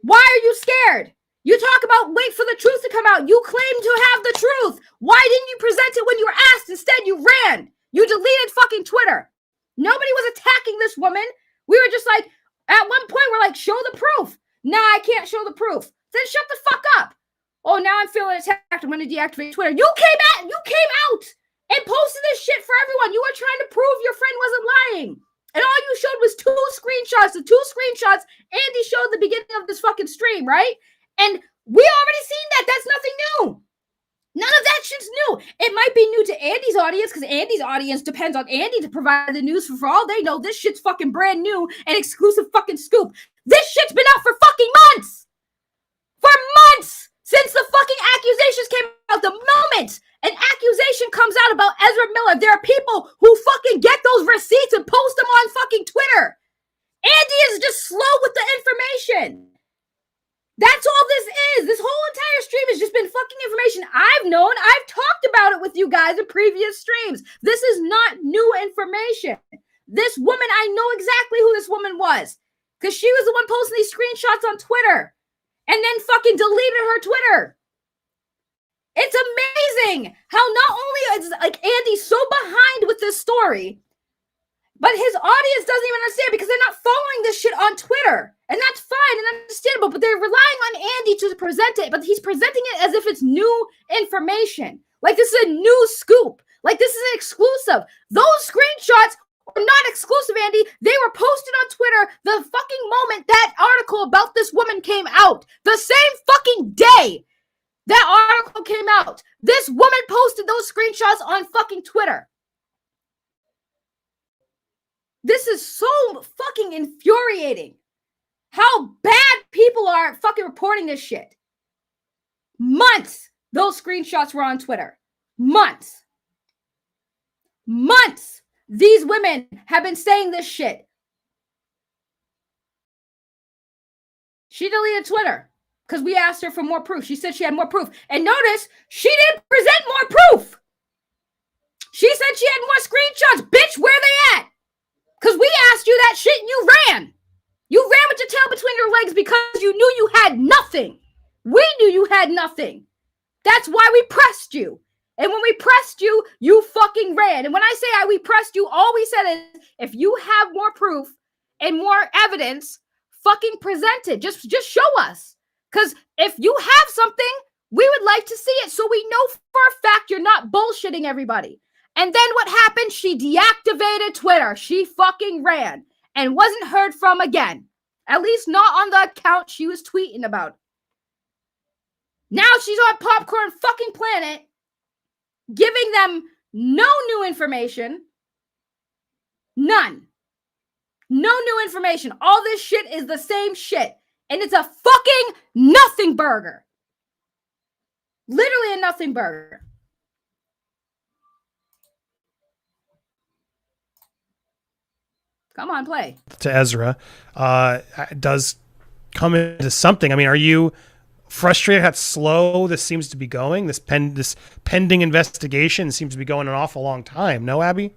Why are you scared? You talk about wait for the truth to come out. You claim to have the truth. Why didn't you present it when you were asked? Instead, you ran. You deleted fucking Twitter. Nobody was attacking this woman. We were just like, at one point, we're like, show the proof. Nah, I can't show the proof. Then shut the fuck up. Oh, now I'm feeling attacked. I'm going to deactivate Twitter. You came out and posted this shit for everyone. You were trying to prove your friend wasn't lying. And all you showed was two screenshots. The two screenshots Andy showed at the beginning of this fucking stream, right? And we already seen that. That's nothing new. None of that shit's new. It might be new to Andy's audience because Andy's audience depends on Andy to provide the news. For all they know, this shit's fucking brand new and exclusive fucking scoop. This shit's been out for fucking months. For months. Since the fucking accusations came out. The moment an accusation comes out about Ezra Miller, there are people who fucking get those receipts and post them on fucking Twitter. Andy is just slow with the information. That's all this is. This whole entire stream has just been fucking information I've known. I've talked about it with you guys in previous streams. This is not new information. This woman, I know exactly who this woman was because she was the one posting these screenshots on Twitter and then fucking deleted her Twitter. It's amazing how not only is like Andy's so behind with this story, but his audience doesn't even understand because they're not following this shit on Twitter. And that's fine and understandable, but they're relying on Andy to present it, but he's presenting it as if it's new information. Like this is a new scoop. Like this is an exclusive. Those screenshots were not exclusive, Andy. They were posted on Twitter the fucking moment that article about this woman came out. The same fucking day that article came out. This woman posted those screenshots on fucking Twitter. This is so fucking infuriating. How bad people are fucking reporting this shit. Months those screenshots were on Twitter. Months. These women have been saying this shit. She deleted Twitter because we asked her for more proof. She said she had more proof. And notice, she didn't present more proof. She said she had more screenshots. Bitch, where they at? Because we asked you that shit and you ran. You ran with your tail between your legs because you knew you had nothing. We knew you had nothing. That's why we pressed you. And when we pressed you, you fucking ran. And when I say we pressed you, all we said is, if you have more proof and more evidence, fucking present it. Just show us. Because if you have something, we would like to see it so we know for a fact you're not bullshitting everybody. And then what happened? She deactivated Twitter. She fucking ran and wasn't heard from again. At least not on the account she was tweeting about. Now she's on Popcorn fucking Planet, giving them no new information. None. No new information. All this shit is the same shit. And it's a fucking nothing burger. Literally a nothing burger. Come on, play. To Ezra, does come into something. I mean, are you frustrated how slow this seems to be going? This pending investigation seems to be going an awful long time. No, Abby?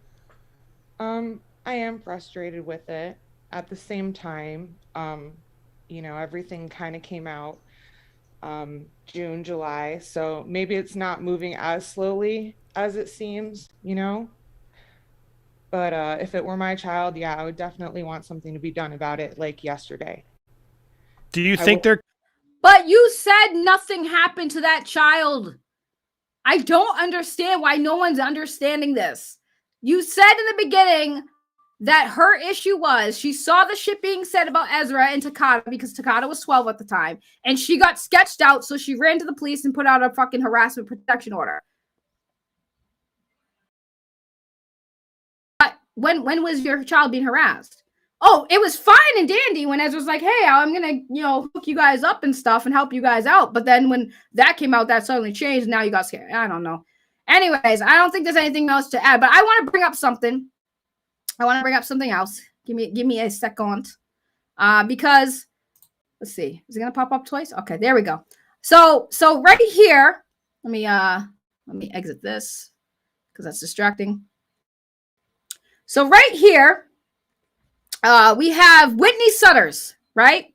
I am frustrated with it. At the same time, everything kind of came out June, July, so maybe it's not moving as slowly as it seems, But if it were my child, yeah, I would definitely want something to be done about it, like yesterday. Do you think they're... But you said nothing happened to that child. I don't understand why no one's understanding this. You said in the beginning that her issue was she saw the shit being said about Ezra and Takata because Takata was 12 at the time, and she got sketched out, so she ran to the police and put out a fucking harassment protection order. But when was your child being harassed? Oh, it was fine and dandy when Ezra's like, hey, I'm going to, hook you guys up and stuff and help you guys out. But then when that came out, that suddenly changed. And now you got scared. I don't know. Anyways, I don't think there's anything else to add, but I want to bring up something. I want to bring up something else. Give me a second. Because let's see. Is it going to pop up twice? Okay, there we go. So right here, let me exit this because that's distracting. So right here, we have Whitney Sutters, right?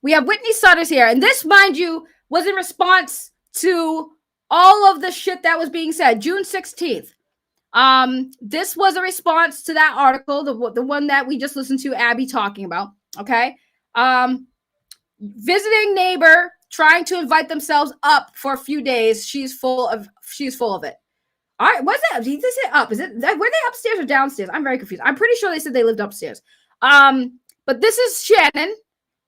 We have Whitney Sutters here. And this, mind you, was in response to all of the shit that was being said. June 16th. This was a response to that article, the one that we just listened to Abby talking about, okay? Visiting neighbor trying to invite themselves up for a few days. She's full of it. All right, what's that? Did they say up? Were they upstairs or downstairs? I'm very confused. I'm pretty sure they said they lived upstairs. But this is Shannon,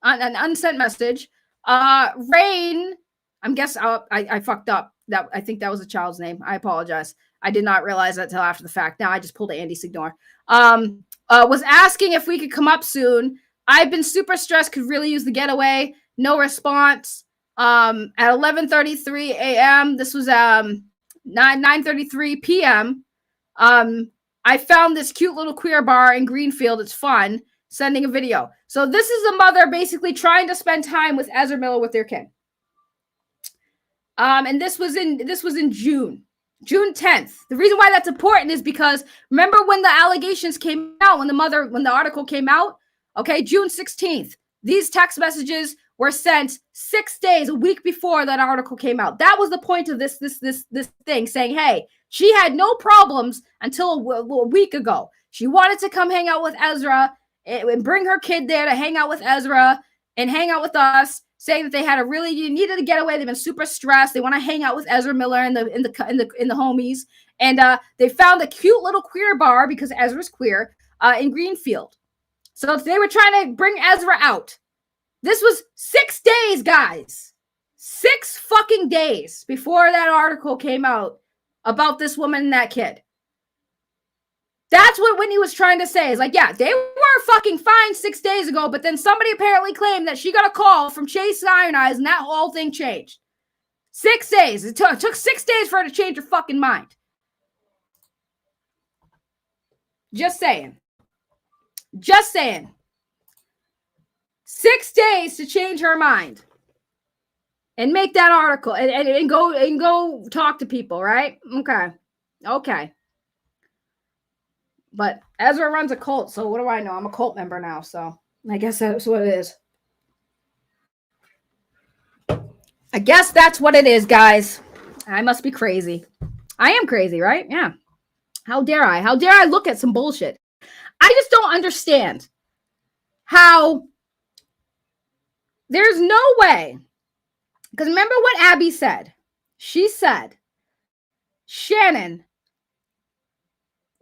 an unsent message. Rain, I fucked up. I think that was a child's name. I apologize. I did not realize that till after the fact. Now I just pulled an Andy Signore. Was asking if we could come up soon. I've been super stressed, could really use the getaway. No response. At 11:33 a.m. This was 9:33 p.m. I found this cute little queer bar in Greenfield. It's fun. Sending a video. So this is the mother basically trying to spend time with Ezra Miller with their kid. And this was in June 10th. The reason why that's important is because remember when the allegations came out, when the article came out, okay, June 16th. These text messages were sent 6 days, a week before that article came out. That was the point of this thing, saying, hey, she had no problems until a week ago. She wanted to come hang out with Ezra and bring her kid there to hang out with Ezra and hang out with us, saying that they had needed to get away. They've been super stressed. They want to hang out with Ezra Miller and the homies. And they found a cute little queer bar because Ezra's queer in Greenfield. So they were trying to bring Ezra out. This was 6 days, guys. 6 fucking days before that article came out about this woman and that kid. That's what Whitney was trying to say. Is like, yeah, they were fucking fine 6 days ago, but then somebody apparently claimed that she got a call from Chase Ironized and that whole thing changed. 6 days. It took 6 days for her to change her fucking mind. Just saying. 6 days to change her mind and make that article and go talk to people, right? Okay. But Ezra runs a cult, so what do I know? I'm a cult member now, so I guess that's what it is. I guess that's what it is, guys. I must be crazy. I am crazy, right? Yeah. How dare I? How dare I look at some bullshit? I just don't understand how there's no way. Because remember what Abby said. She said, Shannon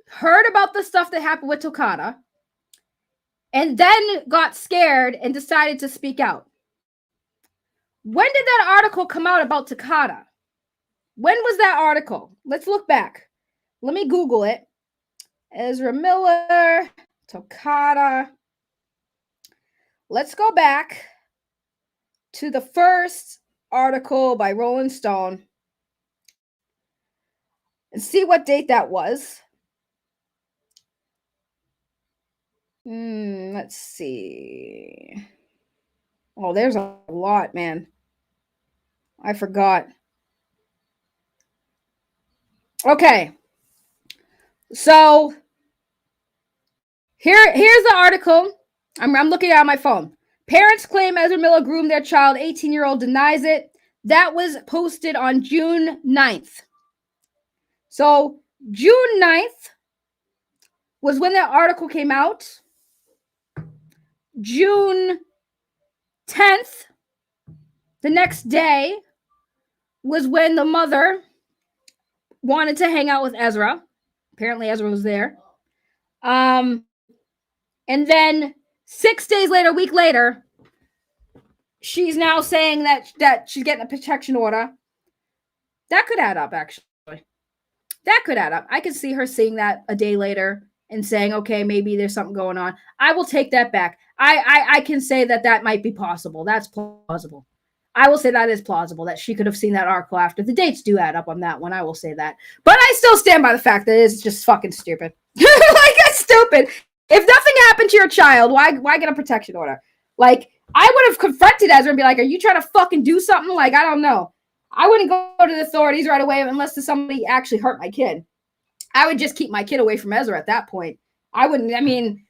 heard about the stuff that happened with Takata and then got scared and decided to speak out. When did that article come out about Takata? When was that article? Let's look back. Let me Google it. Ezra Miller, Takata. Let's go back to the first article by Rolling Stone and see what date that was. Let's see. Oh, there's a lot, man. I forgot. Okay. So here's the article. I'm looking at my phone. Parents claim Ezra Miller groomed their child. 18-year-old denies it. That was posted on June 9th. So June 9th was when that article came out. June 10th, the next day, was when the mother wanted to hang out with Ezra. Apparently Ezra was there. And then 6 days later, a week later, she's now saying that she's getting a protection order. That could add up, actually. That could add up. I could see her seeing that a day later and saying, okay, maybe there's something going on. I will take that back. I can say that might be possible. That's plausible. I will say that is plausible, that she could have seen that article after. The dates do add up on that one. I will say that. But I still stand by the fact that it's just fucking stupid. Like, it's stupid. If nothing happened to your child, why get a protection order? Like, I would have confronted Ezra and be like, are you trying to fucking do something? Like, I don't know. I wouldn't go to the authorities right away unless somebody actually hurt my kid. I would just keep my kid away from Ezra at that point. I wouldn't,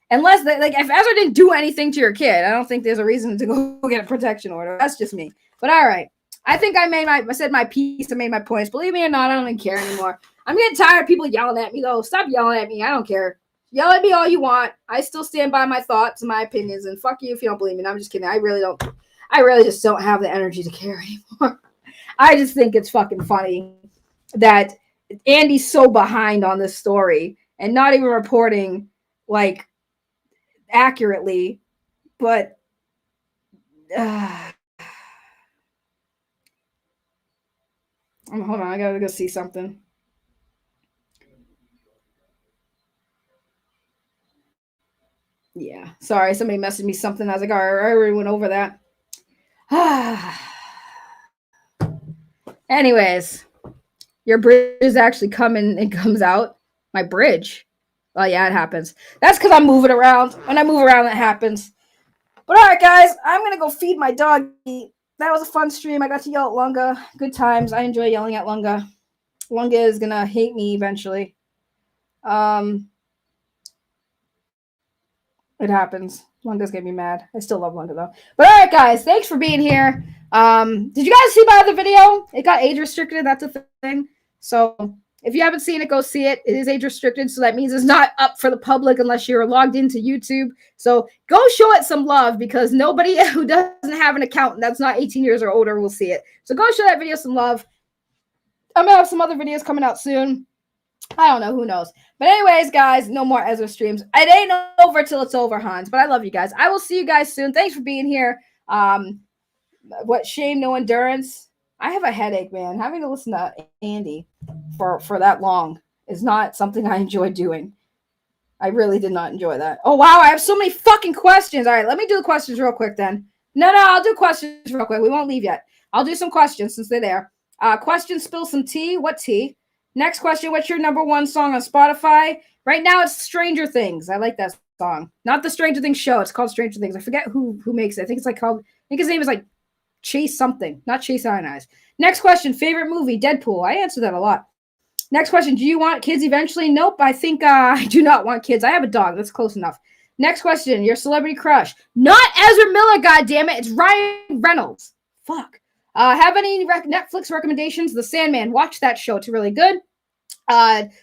unless, if Ezra didn't do anything to your kid, I don't think there's a reason to go get a protection order. That's just me. But all right. I think I said my piece. I made my points. Believe me or not, I don't even care anymore. I'm getting tired of people yelling at me, though. Stop yelling at me. I don't care. Yell at me all you want. I still stand by my thoughts and my opinions. And fuck you if you don't believe me. No, I'm just kidding. I really just don't have the energy to care anymore. I just think it's fucking funny that Andy's so behind on this story and not even reporting, like, accurately. But hold on, I gotta go see something. Yeah, sorry, somebody messaged me something. I was like, all right, I already went over that. Anyways, your bridge is actually coming and comes out. My bridge. Oh, yeah, it happens. That's because I'm moving around. When I move around, that happens. But all right, guys, I'm going to go feed my dog. That was a fun stream. I got to yell at Lunga. Good times. I enjoy yelling at Lunga. Lunga is going to hate me eventually. It happens. Lunga's going to be mad. I still love Lunga, though. But all right, guys, thanks for being here. Did you guys see my other video? It got age restricted. That's a thing. So if you haven't seen it, go see it. It is age restricted, so that means it's not up for the public unless you're logged into YouTube. So go show it some love, because nobody who doesn't have an account that's not 18 years or older will see it. So go show that video some love. I'm going to have some other videos coming out soon. I don't know. Who knows? But anyways, guys, no more Ezra streams. It ain't over till it's over, Hans. But I love you guys. I will see you guys soon. Thanks for being here. What shame, no endurance. I have a headache, man. Having to listen to Andy for that long is not something I enjoy doing. I really did not enjoy that. Oh, wow. I have so many fucking questions. All right, let me do the questions real quick then. No, I'll do questions real quick. We won't leave yet. I'll do some questions since they're there. Question, spill some tea. What tea? Next question, what's your number one song on Spotify? Right now, it's Stranger Things. I like that song. Not the Stranger Things show. It's called Stranger Things. I forget who makes it. I think his name is like Chase something. Not Chase Ionized. Next question, favorite movie? Deadpool. I answer that a lot. Next question, do you want kids eventually? Nope, I think I do not want kids. I have a dog. That's close enough. Next question, your celebrity crush. Not Ezra Miller, goddammit. It's Ryan Reynolds. Fuck. Have any Netflix recommendations? The Sandman. Watch that show. It's really good.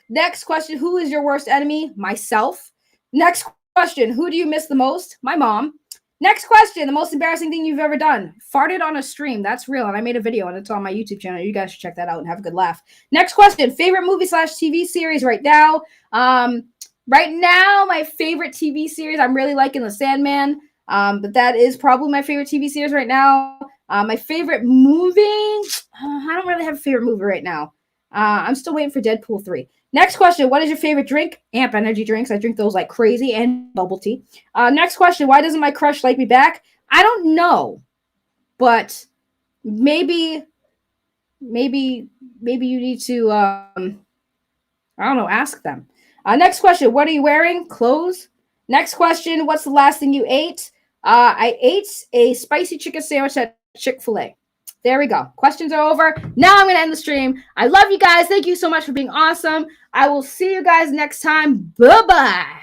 Next question. Who is your worst enemy? Myself. Next question. Who do you miss the most? My mom. Next question. The most embarrassing thing you've ever done? Farted on a stream. That's real. And I made a video and it's on my YouTube channel. You guys should check that out and have a good laugh. Next question. Favorite movie / TV series right now? Right now, my favorite TV series, I'm really liking The Sandman. But that is probably my favorite TV series right now. My favorite movie, I don't really have a favorite movie right now. I'm still waiting for Deadpool 3. Next question, what is your favorite drink? Amp energy drinks. I drink those like crazy, and bubble tea. Next question, why doesn't my crush like me back? I don't know, but maybe you need to, I don't know, ask them. Next question, what are you wearing? Clothes. Next question, what's the last thing you ate? I ate a spicy chicken sandwich at Chick-fil-A. There we go. Questions are over. Now I'm going to end the stream. I love you guys. Thank you so much for being awesome. I will see you guys next time. Bye-bye.